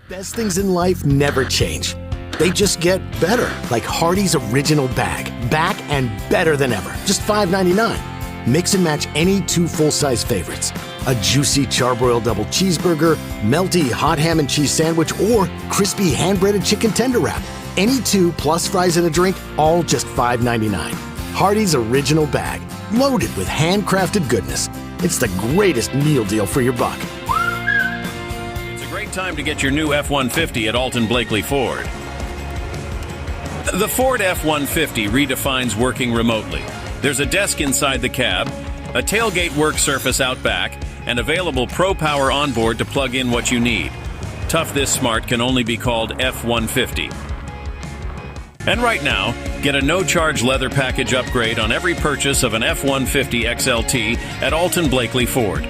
Best things in life never change. They just get better, like Hardee's Original Bag. Back and better than ever. Just $5.99. Mix and match any 2 full-size favorites. A juicy charbroiled double cheeseburger, melty hot ham and cheese sandwich, or crispy hand-breaded chicken tender wrap. Any 2 plus fries and a drink, all just $5.99. Hardee's Original Bag. Loaded with handcrafted goodness. It's the greatest meal deal for your buck. It's a great time to get your new F-150 at Alton Blakely Ford. The Ford F-150 redefines working remotely. There's a desk inside the cab, a tailgate work surface out back, and available Pro Power onboard to plug in what you need. Tough this smart can only be called F-150. And right now, get a no-charge leather package upgrade on every purchase of an F-150 XLT at Alton Blakely Ford.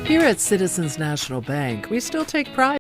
Here at Citizens National Bank, we still take pride